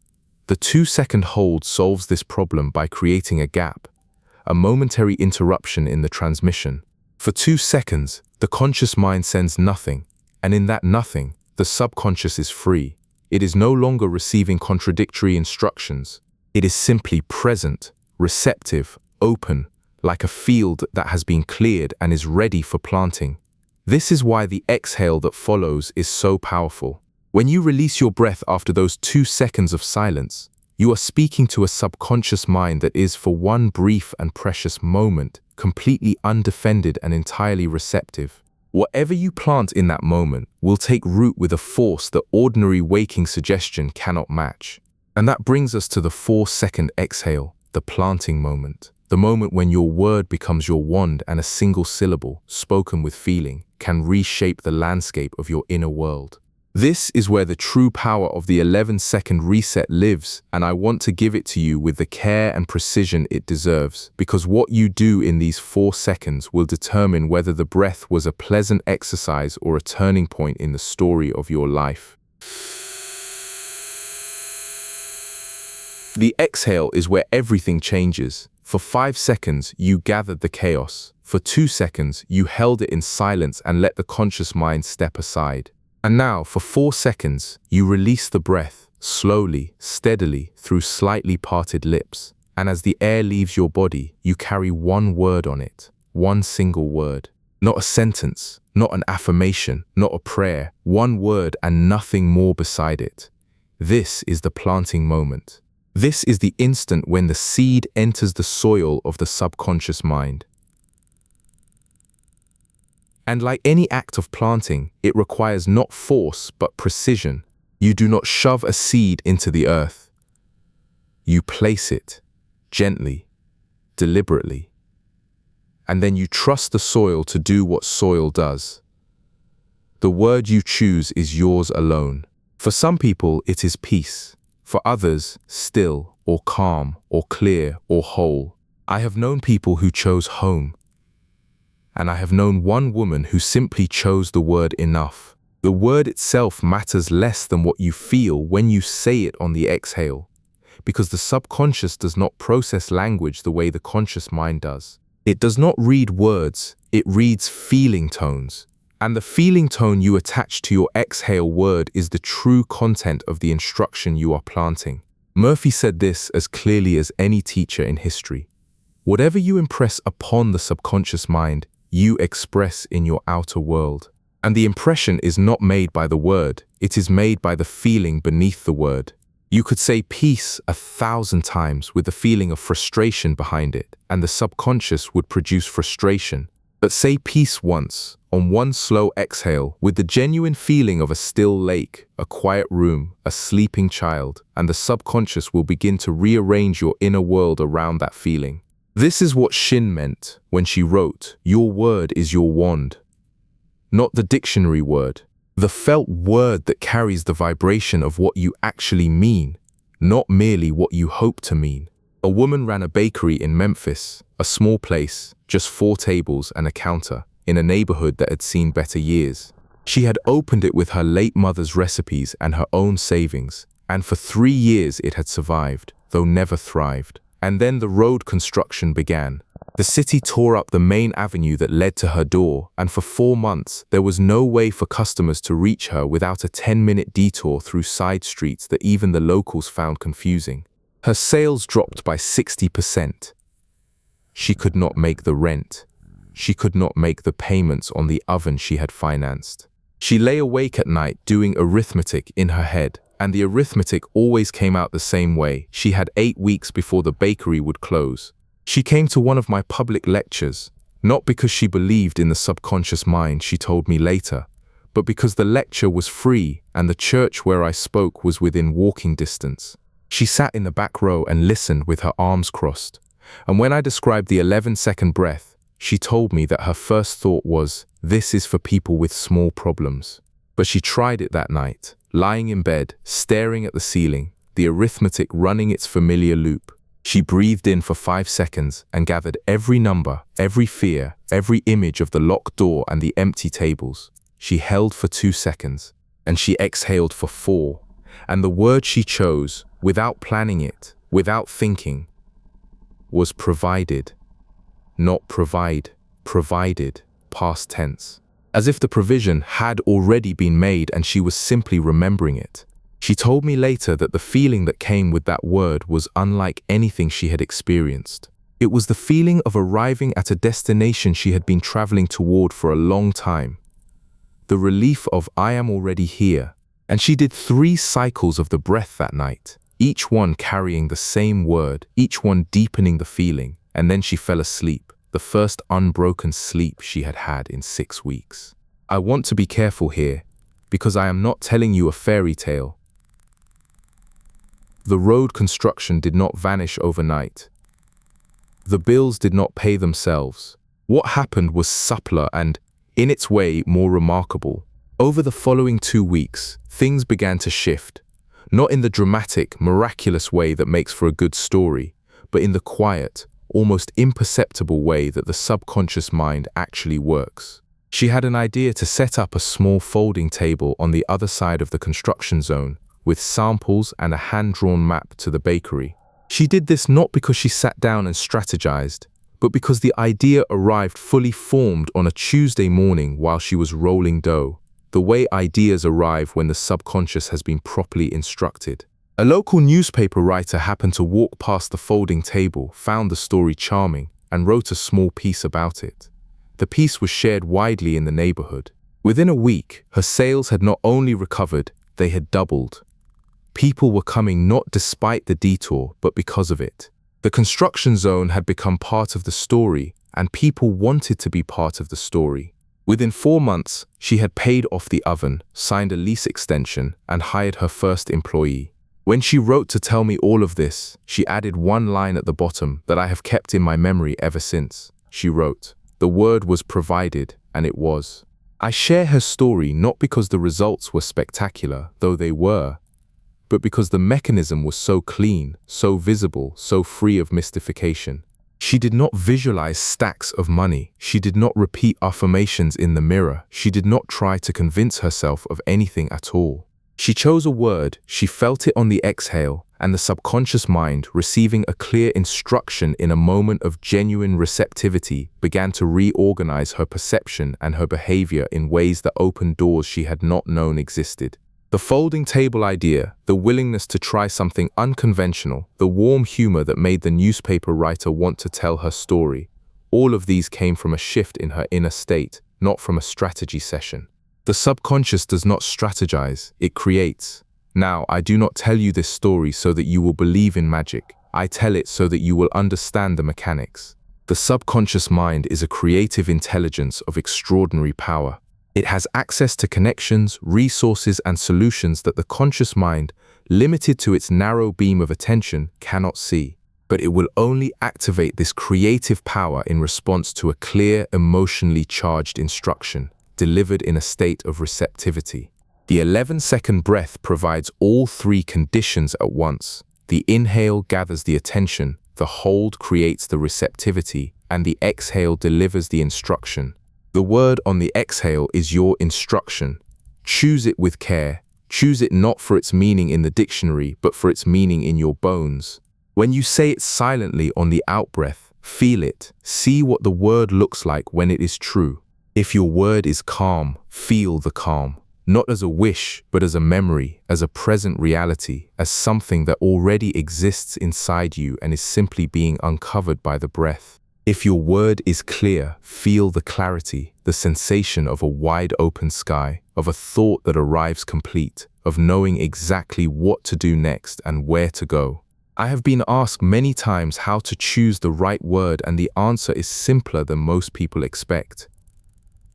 The 2-second hold solves this problem by creating a gap, a momentary interruption in the transmission. For 2 seconds, the conscious mind sends nothing, and in that nothing, the subconscious is free. It is no longer receiving contradictory instructions. It is simply present, receptive, open, like a field that has been cleared and is ready for planting. This is why the exhale that follows is so powerful. When you release your breath after those 2 seconds of silence, you are speaking to a subconscious mind that is, for one brief and precious moment, completely undefended and entirely receptive. Whatever you plant in that moment will take root with a force that ordinary waking suggestion cannot match. And that brings us to the 4-second exhale, the planting moment. The moment when your word becomes your wand and a single syllable, spoken with feeling, can reshape the landscape of your inner world. This is where the true power of the 11-second reset lives, and I want to give it to you with the care and precision it deserves, because what you do in these 4 seconds will determine whether the breath was a pleasant exercise or a turning point in the story of your life. The exhale is where everything changes. For 5 seconds, you gathered the chaos. For 2 seconds, you held it in silence and let the conscious mind step aside. And now, for 4 seconds, you release the breath, slowly, steadily, through slightly parted lips. And as the air leaves your body, you carry one word on it, one single word. Not a sentence, not an affirmation, not a prayer, one word and nothing more beside it. This is the planting moment. This is the instant when the seed enters the soil of the subconscious mind. And like any act of planting, it requires not force but precision. You do not shove a seed into the earth. You place it gently, deliberately. And then you trust the soil to do what soil does. The word you choose is yours alone. For some people, it is peace. For others, still, or calm, or clear, or whole. I have known people who chose home. And I have known one woman who simply chose the word enough. The word itself matters less than what you feel when you say it on the exhale, because the subconscious does not process language the way the conscious mind does. It does not read words, it reads feeling tones. And the feeling tone you attach to your exhale word is the true content of the instruction you are planting. Murphy said this as clearly as any teacher in history. Whatever you impress upon the subconscious mind, you express in your outer world. And the impression is not made by the word, it is made by the feeling beneath the word. You could say peace 1,000 times with the feeling of frustration behind it, and the subconscious would produce frustration. But say peace once, on one slow exhale, with the genuine feeling of a still lake, a quiet room, a sleeping child, and the subconscious will begin to rearrange your inner world around that feeling. This is what Shin meant when she wrote, "Your word is your wand." Not the dictionary word, the felt word that carries the vibration of what you actually mean, not merely what you hope to mean. A woman ran a bakery in Memphis, a small place, just 4 tables and a counter, in a neighborhood that had seen better years. She had opened it with her late mother's recipes and her own savings, and for 3 years it had survived, though never thrived. And then the road construction began. The city tore up the main avenue that led to her door, and for 4 months there was no way for customers to reach her without a 10-minute detour through side streets that even the locals found confusing. Her sales dropped by 60%. She could not make the rent. She could not make the payments on the oven she had financed. She lay awake at night doing arithmetic in her head, and the arithmetic always came out the same way. She had 8 weeks before the bakery would close. She came to one of my public lectures, not because she believed in the subconscious mind, she told me later, but because the lecture was free and the church where I spoke was within walking distance. She sat in the back row and listened with her arms crossed. And when I described the 11-second breath, she told me that her first thought was, "This is for people with small problems." But she tried it that night, lying in bed, staring at the ceiling, the arithmetic running its familiar loop. She breathed in for 5 seconds and gathered every number, every fear, every image of the locked door and the empty tables. She held for 2 seconds, and she exhaled for 4. And the word she chose, without planning it, without thinking, was provided. Not provide, provided, past tense. As if the provision had already been made and she was simply remembering it. She told me later that the feeling that came with that word was unlike anything she had experienced. It was the feeling of arriving at a destination she had been traveling toward for a long time. The relief of "I am already here." And she did 3 cycles of the breath that night, each one carrying the same word, each one deepening the feeling, and then she fell asleep, the first unbroken sleep she had had in 6 weeks. I want to be careful here, because I am not telling you a fairy tale. The road construction did not vanish overnight. The bills did not pay themselves. What happened was subtler and, in its way, more remarkable. Over the following 2 weeks, things began to shift, not in the dramatic, miraculous way that makes for a good story, but in the quiet, almost imperceptible way that the subconscious mind actually works. She had an idea to set up a small folding table on the other side of the construction zone, with samples and a hand-drawn map to the bakery. She did this not because she sat down and strategized, but because the idea arrived fully formed on a Tuesday morning while she was rolling dough. The way ideas arrive when the subconscious has been properly instructed. A local newspaper writer happened to walk past the folding table, found the story charming, and wrote a small piece about it. The piece was shared widely in the neighborhood. Within a week, her sales had not only recovered, they had doubled. People were coming not despite the detour, but because of it. The construction zone had become part of the story, and people wanted to be part of the story. Within 4 months, she had paid off the oven, signed a lease extension, and hired her first employee. When she wrote to tell me all of this, she added one line at the bottom that I have kept in my memory ever since. She wrote, "The word was provided, and it was." I share her story not because the results were spectacular, though they were, but because the mechanism was so clean, so visible, so free of mystification. She did not visualize stacks of money. She did not repeat affirmations in the mirror. She did not try to convince herself of anything at all. She chose a word, she felt it on the exhale, and the subconscious mind, receiving a clear instruction in a moment of genuine receptivity, began to reorganize her perception and her behavior in ways that opened doors she had not known existed. The folding table idea, the willingness to try something unconventional, the warm humor that made the newspaper writer want to tell her story, all of these came from a shift in her inner state, not from a strategy session. The subconscious does not strategize, it creates. Now, I do not tell you this story so that you will believe in magic. I tell it so that you will understand the mechanics. The subconscious mind is a creative intelligence of extraordinary power. It has access to connections, resources, and solutions that the conscious mind, limited to its narrow beam of attention, cannot see. But it will only activate this creative power in response to a clear, emotionally charged instruction, delivered in a state of receptivity. The 11-second breath provides all 3 conditions at once. The inhale gathers the attention, the hold creates the receptivity, and the exhale delivers the instruction. The word on the exhale is your instruction. Choose it with care. Choose it not for its meaning in the dictionary, but for its meaning in your bones. When you say it silently on the outbreath, feel it. See what the word looks like when it is true. If your word is calm, feel the calm. Not as a wish, but as a memory, as a present reality, as something that already exists inside you and is simply being uncovered by the breath. If your word is clear, feel the clarity, the sensation of a wide open sky, of a thought that arrives complete, of knowing exactly what to do next and where to go. I have been asked many times how to choose the right word, and the answer is simpler than most people expect.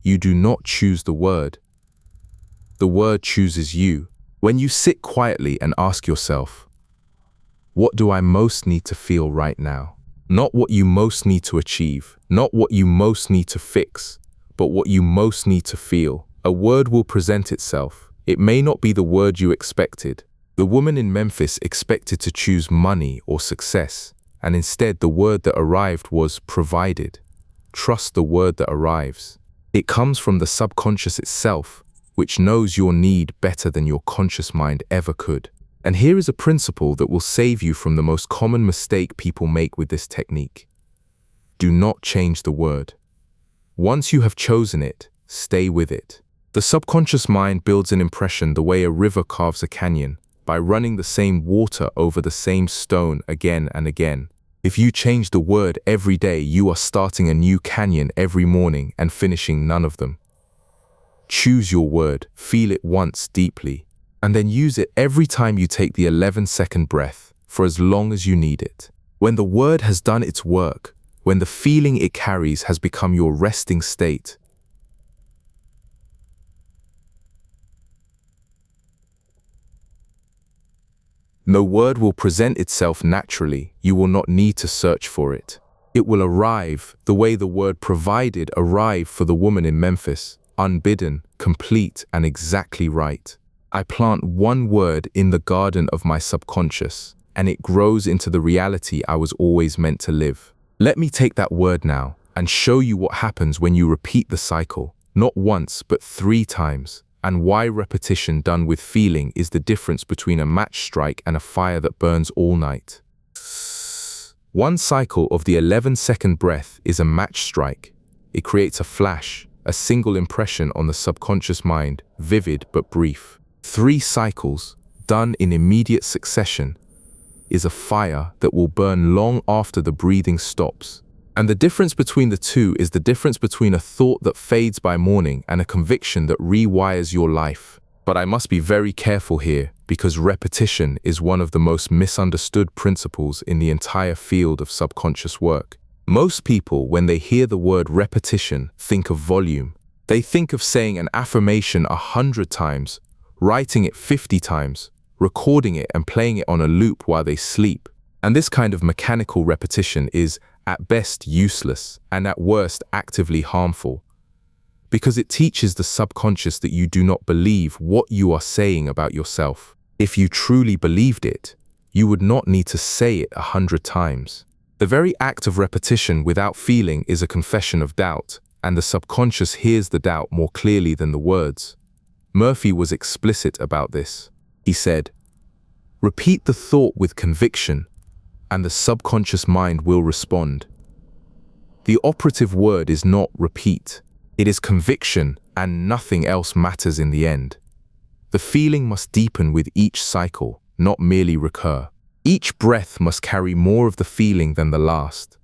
You do not choose the word. The word chooses you. When you sit quietly and ask yourself, what do I most need to feel right now? Not what you most need to achieve, not what you most need to fix, but what you most need to feel. A word will present itself. It may not be the word you expected. The woman in Memphis expected to choose money or success, and instead the word that arrived was provided. Trust the word that arrives. It comes from the subconscious itself, which knows your need better than your conscious mind ever could. And here is a principle that will save you from the most common mistake people make with this technique. Do not change the word. Once you have chosen it, stay with it. The subconscious mind builds an impression the way a river carves a canyon, by running the same water over the same stone again and again. If you change the word every day, you are starting a new canyon every morning and finishing none of them. Choose your word, feel it once deeply, and then use it every time you take the 11-second breath, for as long as you need it. When the word has done its work, when the feeling it carries has become your resting state, no word will present itself naturally. You will not need to search for it. It will arrive the way the word provided arrived for the woman in Memphis, unbidden, complete, and exactly right. I plant one word in the garden of my subconscious, and it grows into the reality I was always meant to live. Let me take that word now and show you what happens when you repeat the cycle, not once, but 3 times. And why repetition done with feeling is the difference between a match strike and a fire that burns all night. One cycle of the 11-second breath is a match strike. It creates a flash, a single impression on the subconscious mind, vivid but brief. 3 cycles, done in immediate succession, is a fire that will burn long after the breathing stops. And the difference between the two is the difference between a thought that fades by morning and a conviction that rewires your life. But I must be very careful here because repetition is one of the most misunderstood principles in the entire field of subconscious work. Most people, when they hear the word repetition, think of volume. They think of saying an affirmation 100 times, writing it 50 times, recording it and playing it on a loop while they sleep. And this kind of mechanical repetition is, at best, useless and at worst, actively harmful, because it teaches the subconscious that you do not believe what you are saying about yourself. If you truly believed it, you would not need to say it 100 times. The very act of repetition without feeling is a confession of doubt, and the subconscious hears the doubt more clearly than the words. Murphy was explicit about this. He said, "Repeat the thought with conviction, and the subconscious mind will respond." The operative word is not repeat. It is conviction, and nothing else matters in the end. The feeling must deepen with each cycle, not merely recur. Each breath must carry more of the feeling than the last.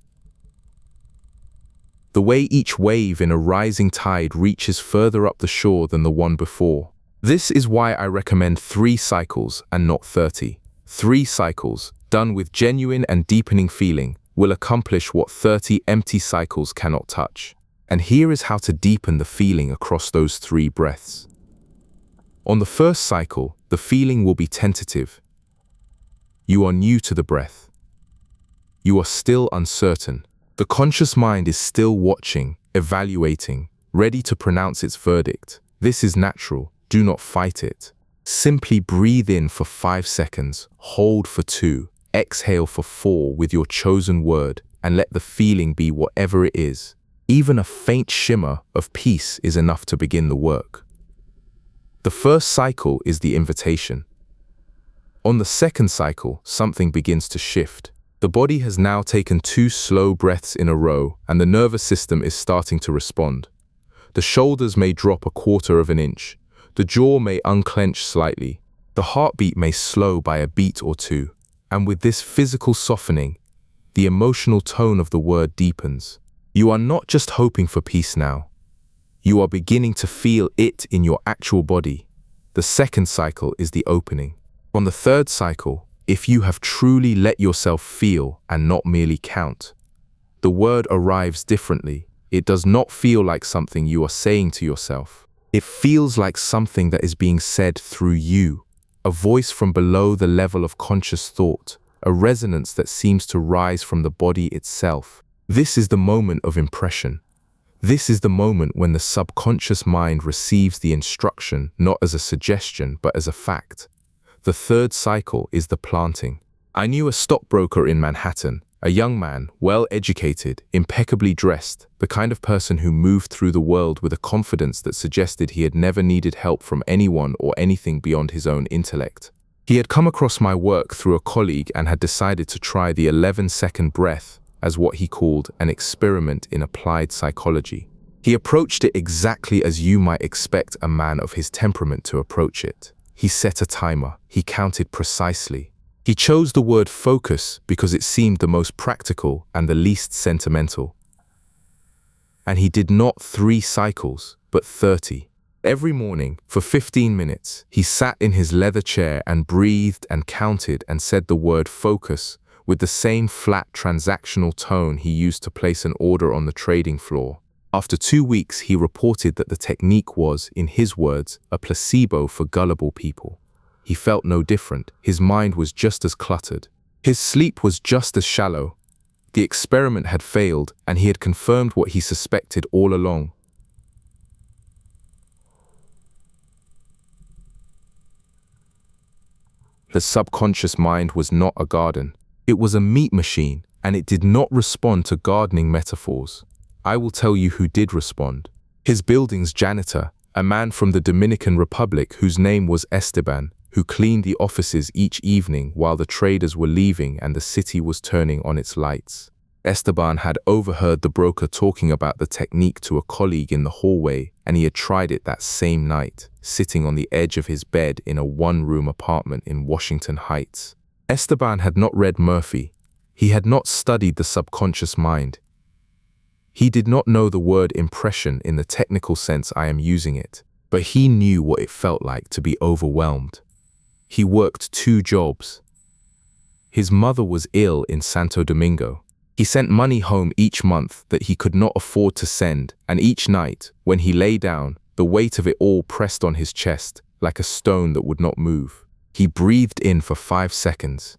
The way each wave in a rising tide reaches further up the shore than the one before. This is why I recommend 3 cycles and not 30. 3 cycles, done with genuine and deepening feeling, will accomplish what 30 empty cycles cannot touch. And here is how to deepen the feeling across those 3 breaths. On the first cycle, the feeling will be tentative. You are new to the breath. You are still uncertain. The conscious mind is still watching, evaluating, ready to pronounce its verdict. This is natural. Do not fight it. Simply breathe in for 5 seconds, hold for 2, exhale for 4 with your chosen word, and let the feeling be whatever it is. Even a faint shimmer of peace is enough to begin the work. The first cycle is the invitation. On the second cycle, something begins to shift. The body has now taken 2 slow breaths in a row, and the nervous system is starting to respond. The shoulders may drop 1/4 of an inch. The jaw may unclench slightly. The heartbeat may slow by a beat or 2. And with this physical softening, the emotional tone of the word deepens. You are not just hoping for peace now. You are beginning to feel it in your actual body. The second cycle is the opening. On the third cycle, if you have truly let yourself feel and not merely count, the word arrives differently. It does not feel like something you are saying to yourself. It feels like something that is being said through you, a voice from below the level of conscious thought, a resonance that seems to rise from the body itself. This is the moment of impression. This is the moment when the subconscious mind receives the instruction not as a suggestion but as a fact. The third cycle is the planting. I knew a stockbroker in Manhattan, a young man, well-educated, impeccably dressed, the kind of person who moved through the world with a confidence that suggested he had never needed help from anyone or anything beyond his own intellect. He had come across my work through a colleague and had decided to try the 11-second breath as what he called an experiment in applied psychology. He approached it exactly as you might expect a man of his temperament to approach it. He set a timer. He counted precisely. He chose the word focus because it seemed the most practical and the least sentimental. And he did not 3 cycles, but 30. Every morning, for 15 minutes, he sat in his leather chair and breathed and counted and said the word focus with the same flat transactional tone he used to place an order on the trading floor. After 2 weeks, he reported that the technique was, in his words, a placebo for gullible people. He felt no different. His mind was just as cluttered. His sleep was just as shallow. The experiment had failed, and he had confirmed what he suspected all along. The subconscious mind was not a garden. It was a meat machine, and it did not respond to gardening metaphors. I will tell you who did respond. His building's janitor, a man from the Dominican Republic whose name was Esteban, who cleaned the offices each evening while the traders were leaving and the city was turning on its lights. Esteban had overheard the broker talking about the technique to a colleague in the hallway, and he had tried it that same night, sitting on the edge of his bed in a 1-room apartment in Washington Heights. Esteban had not read Murphy. He had not studied the subconscious mind. He did not know the word impression in the technical sense I am using it. but he knew what it felt like to be overwhelmed. He worked 2 jobs. His mother was ill in Santo Domingo. He sent money home each month that he could not afford to send, and each night, when he lay down, the weight of it all pressed on his chest like a stone that would not move. He breathed in for 5 seconds.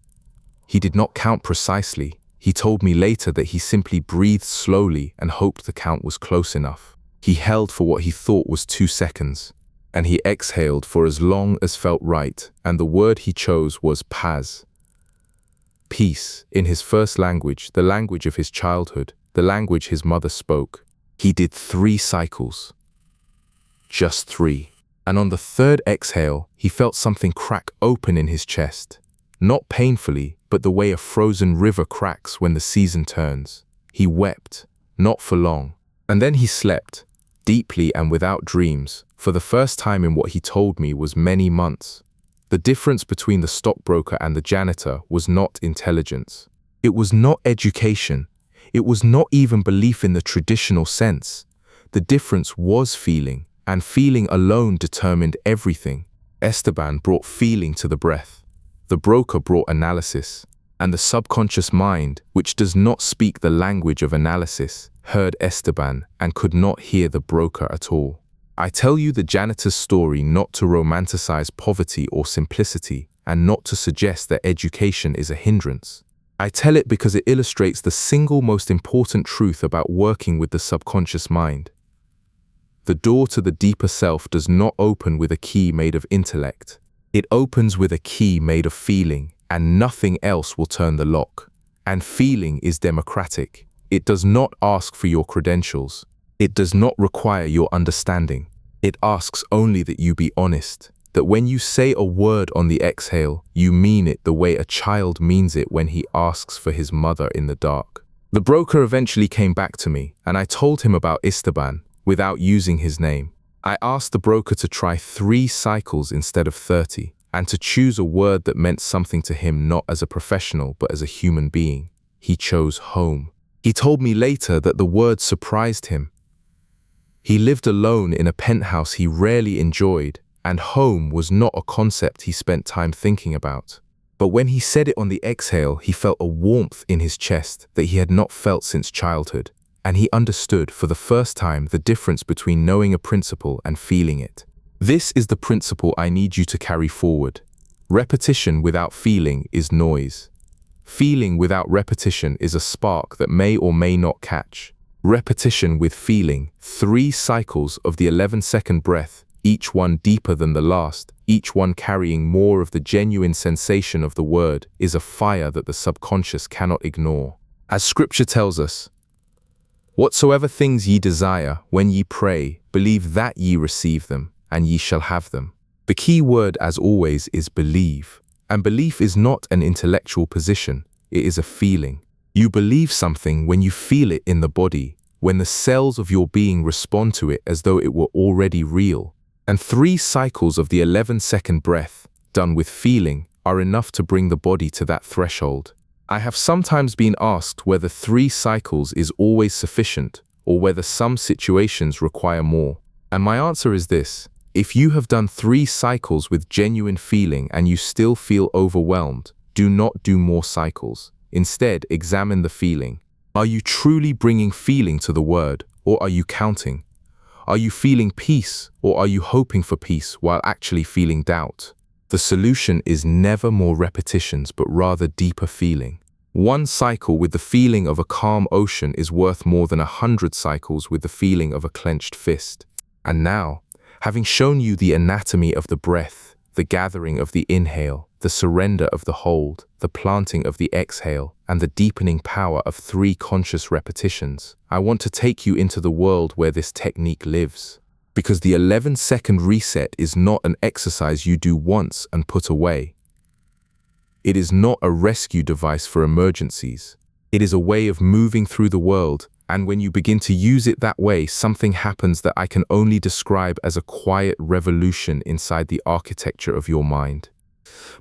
He did not count precisely. He told me later that he simply breathed slowly and hoped the count was close enough. He held for what he thought was 2 seconds, and he exhaled for as long as felt right, and the word he chose was paz. Peace, in his first language, the language of his childhood, the language his mother spoke. He did 3 cycles. Just 3. And on the 3rd exhale, he felt something crack open in his chest. Not painfully, but the way a frozen river cracks when the season turns. He wept, not for long. And then he slept, deeply and without dreams, for the first time in what he told me was many months. The difference between the stockbroker and the janitor was not intelligence. It was not education. It was not even belief in the traditional sense. The difference was feeling, and feeling alone determined everything. Esteban brought feeling to the breath. The broker brought analysis. And the subconscious mind, which does not speak the language of analysis, heard Esteban and could not hear the broker at all. I tell you the janitor's story not to romanticize poverty or simplicity, and not to suggest that education is a hindrance. I tell it because it illustrates the single most important truth about working with the subconscious mind. The door to the deeper self does not open with a key made of intellect. It opens with a key made of feeling, and nothing else will turn the lock. And feeling is democratic. It does not ask for your credentials. It does not require your understanding. It asks only that you be honest, that when you say a word on the exhale, you mean it the way a child means it when he asks for his mother in the dark. The broker eventually came back to me, and I told him about Esteban, without using his name. I asked the broker to try 3 cycles instead of 30, and to choose a word that meant something to him not as a professional but as a human being. He chose home. He told me later that the word surprised him. He lived alone in a penthouse he rarely enjoyed, and home was not a concept he spent time thinking about. But when he said it on the exhale, he felt a warmth in his chest that he had not felt since childhood, and he understood for the first time the difference between knowing a principle and feeling it. This is the principle I need you to carry forward. Repetition without feeling is noise. Feeling without repetition is a spark that may or may not catch. Repetition with feeling, 3 cycles of the 11-second breath, each one deeper than the last, each one carrying more of the genuine sensation of the word, is a fire that the subconscious cannot ignore. As scripture tells us, "Whatsoever things ye desire, when ye pray, believe that ye receive them, and ye shall have them." The key word, as always, is believe. And belief is not an intellectual position, it is a feeling. You believe something when you feel it in the body, when the cells of your being respond to it as though it were already real. And 3 cycles of the 11-second breath, done with feeling, are enough to bring the body to that threshold. I have sometimes been asked whether 3 cycles is always sufficient, or whether some situations require more. And my answer is this: if you have done 3 cycles with genuine feeling and you still feel overwhelmed, do not do more cycles. Instead, examine the feeling. Are you truly bringing feeling to the word, or are you counting? Are you feeling peace, or are you hoping for peace while actually feeling doubt? The solution is never more repetitions, but rather deeper feeling. 1 cycle with the feeling of a calm ocean is worth more than 100 cycles with the feeling of a clenched fist. And now, having shown you the anatomy of the breath, the gathering of the inhale, the surrender of the hold, the planting of the exhale, and the deepening power of 3 conscious repetitions, I want to take you into the world where this technique lives. Because the 11-second reset is not an exercise you do once and put away. It is not a rescue device for emergencies. It is a way of moving through the world, and when you begin to use it that way, something happens that I can only describe as a quiet revolution inside the architecture of your mind.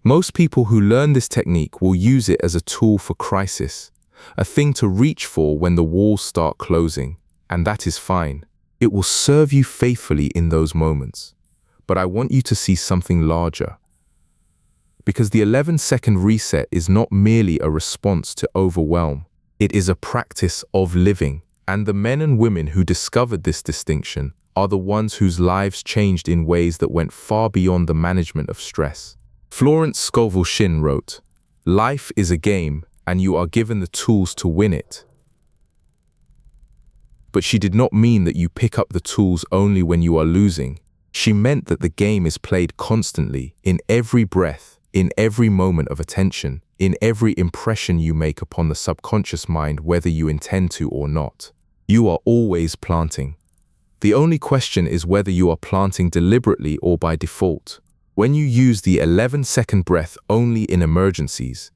Most people who learn this technique will use it as a tool for crisis, a thing to reach for when the walls start closing, and that is fine. It will serve you faithfully in those moments. but I want you to see something larger. Because the 11-second reset is not merely a response to overwhelm. It is a practice of living. And the men and women who discovered this distinction are the ones whose lives changed in ways that went far beyond the management of stress. Florence Scovel Shinn wrote, "Life is a game, and you are given the tools to win it." But she did not mean that you pick up the tools only when you are losing. She meant that the game is played constantly, in every breath, in every moment of attention, in every impression you make upon the subconscious mind, whether you intend to or not. You are always planting. The only question is whether you are planting deliberately or by default. When you use the 11-second breath only in emergencies,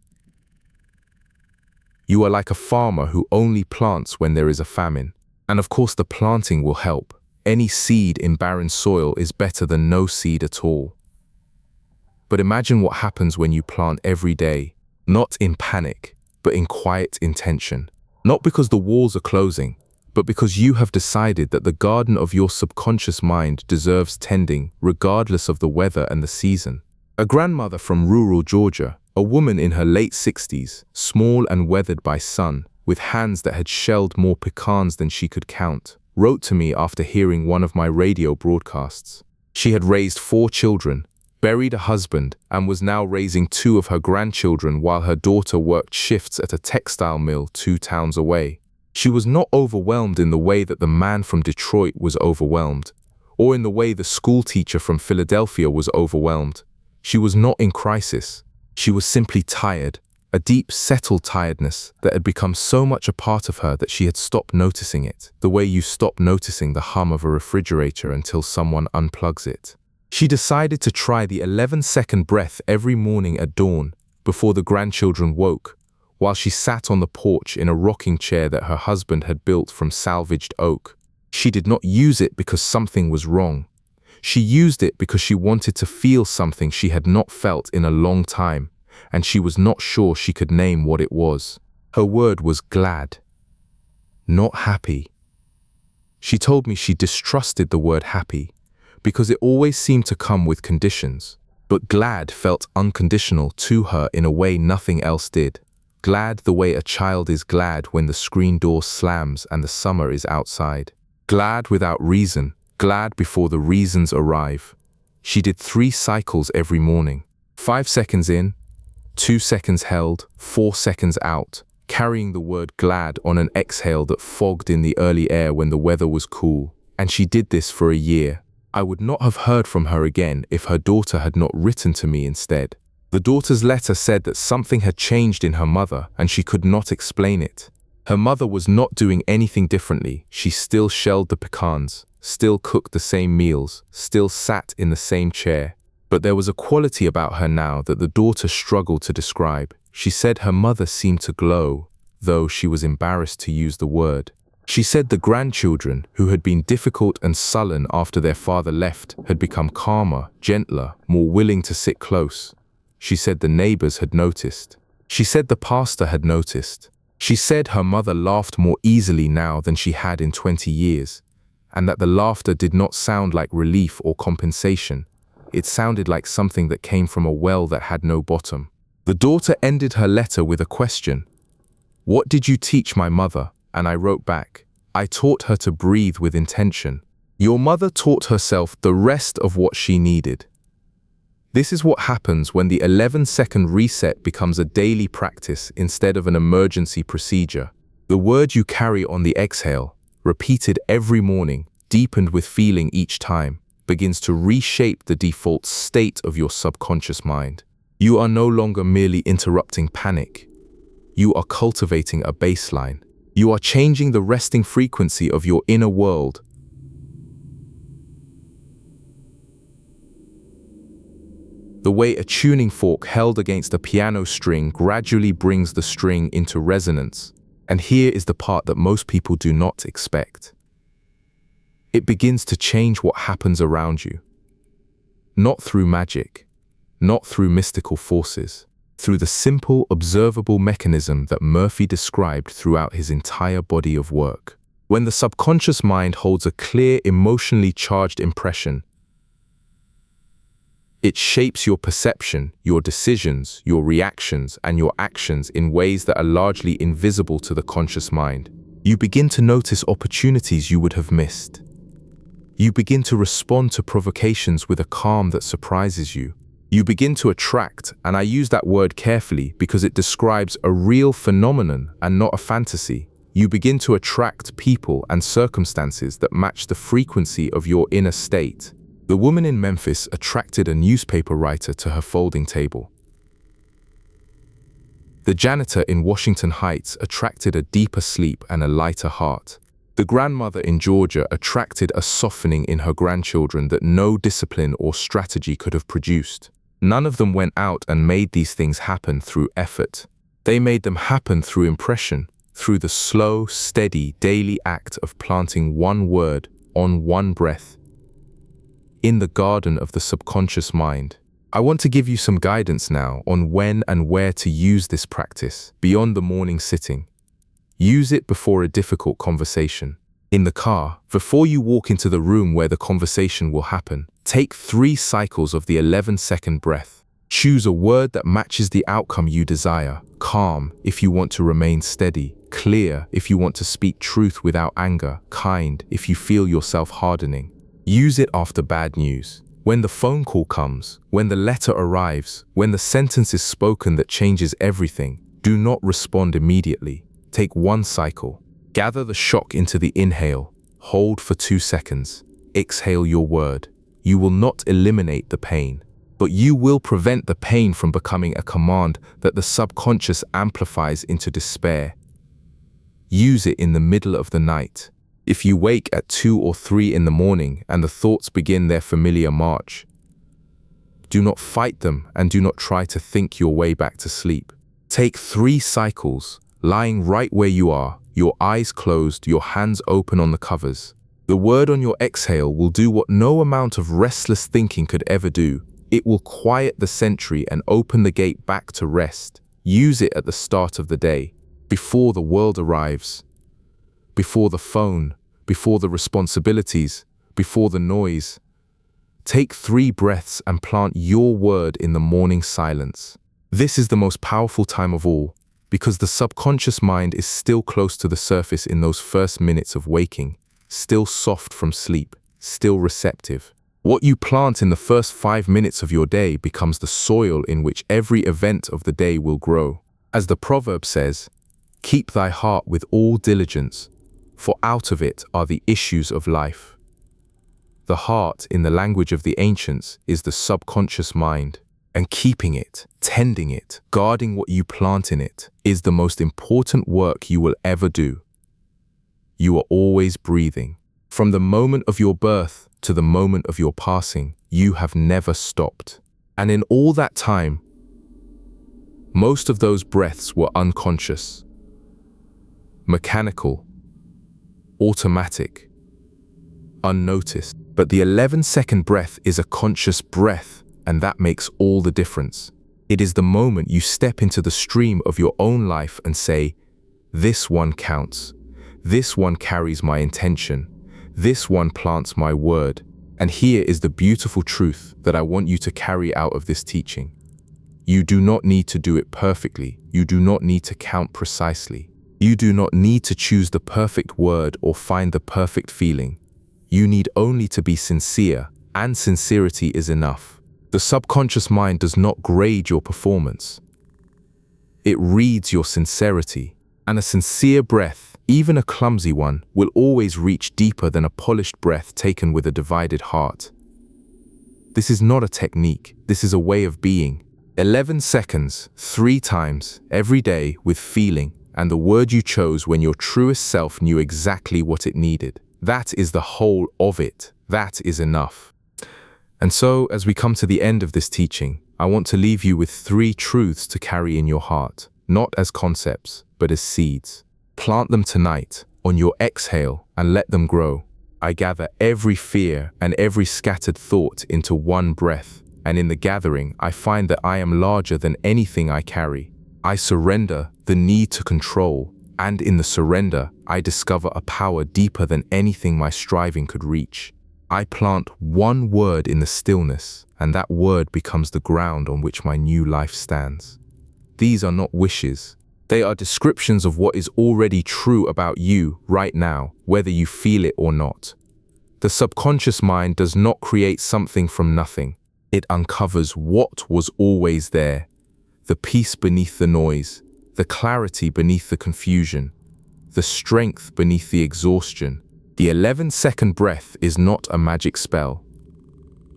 you are like a farmer who only plants when there is a famine. And of course the planting will help. Any seed in barren soil is better than no seed at all. But imagine what happens when you plant every day, not in panic, but in quiet intention. Not because the walls are closing, but because you have decided that the garden of your subconscious mind deserves tending regardless of the weather and the season. A grandmother from rural Georgia, a woman in her late 60s, small and weathered by sun, with hands that had shelled more pecans than she could count, wrote to me after hearing one of my radio broadcasts. She had raised 4 children, buried a husband, and was now raising 2 of her grandchildren while her daughter worked shifts at a textile mill 2 towns away. She was not overwhelmed in the way that the man from Detroit was overwhelmed, or in the way the school teacher from Philadelphia was overwhelmed. She was not in crisis. She was simply tired, a deep, settled tiredness that had become so much a part of her that she had stopped noticing it, the way you stop noticing the hum of a refrigerator until someone unplugs it. She decided to try the 11-second breath every morning at dawn, before the grandchildren woke, while she sat on the porch in a rocking chair that her husband had built from salvaged oak. She did not use it because something was wrong. She used it because she wanted to feel something she had not felt in a long time, and she was not sure she could name what it was. Her word was glad, not happy. She told me she distrusted the word happy because it always seemed to come with conditions, but glad felt unconditional to her in a way nothing else did. Glad the way a child is glad when the screen door slams and the summer is outside. Glad without reason, glad before the reasons arrive. She did 3 cycles every morning. 5 seconds in, 2 seconds held, 4 seconds out, carrying the word glad on an exhale that fogged in the early air when the weather was cool. And she did this for a year. I would not have heard from her again if her daughter had not written to me instead. The daughter's letter said that something had changed in her mother and she could not explain it. Her mother was not doing anything differently. She still shelled the pecans, still cooked the same meals, still sat in the same chair. But there was a quality about her now that the daughter struggled to describe. She said her mother seemed to glow, though she was embarrassed to use the word. She said the grandchildren, who had been difficult and sullen after their father left, had become calmer, gentler, more willing to sit close. She said the neighbors had noticed. She said the pastor had noticed. She said her mother laughed more easily now than she had in 20 years, and that the laughter did not sound like relief or compensation. It sounded like something that came from a well that had no bottom. The daughter ended her letter with a question. "What did you teach my mother?" And I wrote back, "I taught her to breathe with intention." Your mother taught herself the rest of what she needed. This is what happens when the 11-second reset becomes a daily practice instead of an emergency procedure. The word you carry on the exhale, repeated every morning, deepened with feeling each time, begins to reshape the default state of your subconscious mind. You are no longer merely interrupting panic. You are cultivating a baseline. You are changing the resting frequency of your inner world. The way a tuning fork held against a piano string gradually brings the string into resonance. And here is the part that most people do not expect. It begins to change what happens around you. Not through magic, not through mystical forces, through the simple, observable mechanism that Murphy described throughout his entire body of work. When the subconscious mind holds a clear, emotionally charged impression, It shapes your perception, your decisions, your reactions, and your actions in ways that are largely invisible to the conscious mind. You begin to notice opportunities you would have missed. You begin to respond to provocations with a calm that surprises you. You begin to attract, and I use that word carefully because it describes a real phenomenon and not a fantasy. You begin to attract people and circumstances that match the frequency of your inner state. The woman in Memphis attracted a newspaper writer to her folding table. The janitor in Washington Heights attracted a deeper sleep and a lighter heart. The grandmother in Georgia attracted a softening in her grandchildren that no discipline or strategy could have produced. None of them went out and made these things happen through effort. They made them happen through impression, through the slow, steady, daily act of planting one word on one breath in the garden of the subconscious mind. I want to give you some guidance now on when and where to use this practice beyond the morning sitting. Use it before a difficult conversation. In the car, before you walk into the room where the conversation will happen, take 3 cycles of the 11-second breath. Choose a word that matches the outcome you desire. Calm, if you want to remain steady. Clear, if you want to speak truth without anger. Kind, if you feel yourself hardening. Use it after bad news. When the phone call comes, when the letter arrives, when the sentence is spoken that changes everything, do not respond immediately. Take 1 cycle. Gather the shock into the inhale. Hold for 2 seconds. Exhale your word. You will not eliminate the pain, but you will prevent the pain from becoming a command that the subconscious amplifies into despair. Use it in the middle of the night. If you wake at 2 or 3 in the morning and the thoughts begin their familiar march, do not fight them and do not try to think your way back to sleep. Take 3 cycles, lying right where you are, your eyes closed, your hands open on the covers. The word on your exhale will do what no amount of restless thinking could ever do. It will quiet the sentry and open the gate back to rest. Use it at the start of the day, before the world arrives. Before the phone, before the responsibilities, before the noise. Take 3 breaths and plant your word in the morning silence. This is the most powerful time of all, because the subconscious mind is still close to the surface in those first minutes of waking, still soft from sleep, still receptive. What you plant in the first 5 minutes of your day becomes the soil in which every event of the day will grow. As the proverb says, "Keep thy heart with all diligence, for out of it are the issues of life." The heart, in the language of the ancients, is the subconscious mind, and keeping it, tending it, guarding what you plant in it, is the most important work you will ever do. You are always breathing. From the moment of your birth to the moment of your passing, you have never stopped. And in all that time, most of those breaths were unconscious, mechanical, automatic, unnoticed. But the 11-second breath is a conscious breath, and that makes all the difference. It is the moment you step into the stream of your own life and say, "This one counts. This one carries my intention. This one plants my word." And here is the beautiful truth that I want you to carry out of this teaching. You do not need to do it perfectly. You do not need to count precisely. You do not need to choose the perfect word or find the perfect feeling. You need only to be sincere, and sincerity is enough. The subconscious mind does not grade your performance. It reads your sincerity, and a sincere breath, even a clumsy one, will always reach deeper than a polished breath taken with a divided heart. This is not a technique, this is a way of being. 11 seconds, 3 times, every day with feeling, and the word you chose when your truest self knew exactly what it needed. That is the whole of it. That is enough. And so, as we come to the end of this teaching, I want to leave you with 3 truths to carry in your heart, not as concepts, but as seeds. Plant them tonight, on your exhale, and let them grow. I gather every fear and every scattered thought into one breath, and in the gathering, I find that I am larger than anything I carry. I surrender the need to control, and in the surrender, I discover a power deeper than anything my striving could reach. I plant one word in the stillness, and that word becomes the ground on which my new life stands. These are not wishes. They are descriptions of what is already true about you right now, whether you feel it or not. The subconscious mind does not create something from nothing. It uncovers what was always there, the peace beneath the noise, the clarity beneath the confusion, the strength beneath the exhaustion. The 11-second breath is not a magic spell.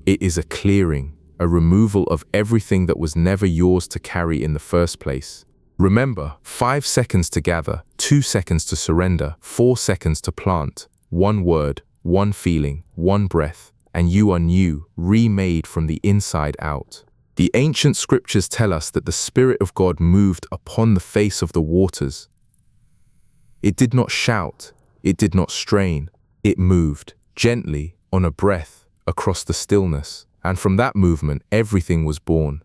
It is a clearing, a removal of everything that was never yours to carry in the first place. Remember, 5 seconds to gather, 2 seconds to surrender, 4 seconds to plant, 1 word, 1 feeling, 1 breath, and you are new, remade from the inside out. The ancient scriptures tell us that the Spirit of God moved upon the face of the waters. It did not shout, it did not strain, it moved gently on a breath across the stillness, and from that movement everything was born.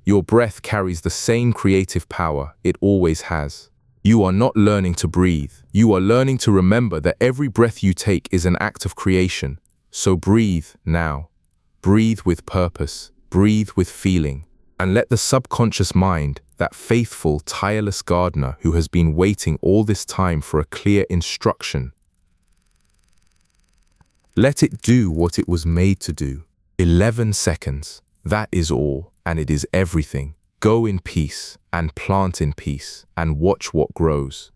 Your breath carries the same creative power it always has. You are not learning to breathe, you are learning to remember that every breath you take is an act of creation. So breathe now. Breathe with purpose, breathe with feeling, and let the subconscious mind, that faithful, tireless gardener who has been waiting all this time for a clear instruction, let it do what it was made to do. 11 seconds, that is all, and it is everything. Go in peace, and plant in peace, and watch what grows.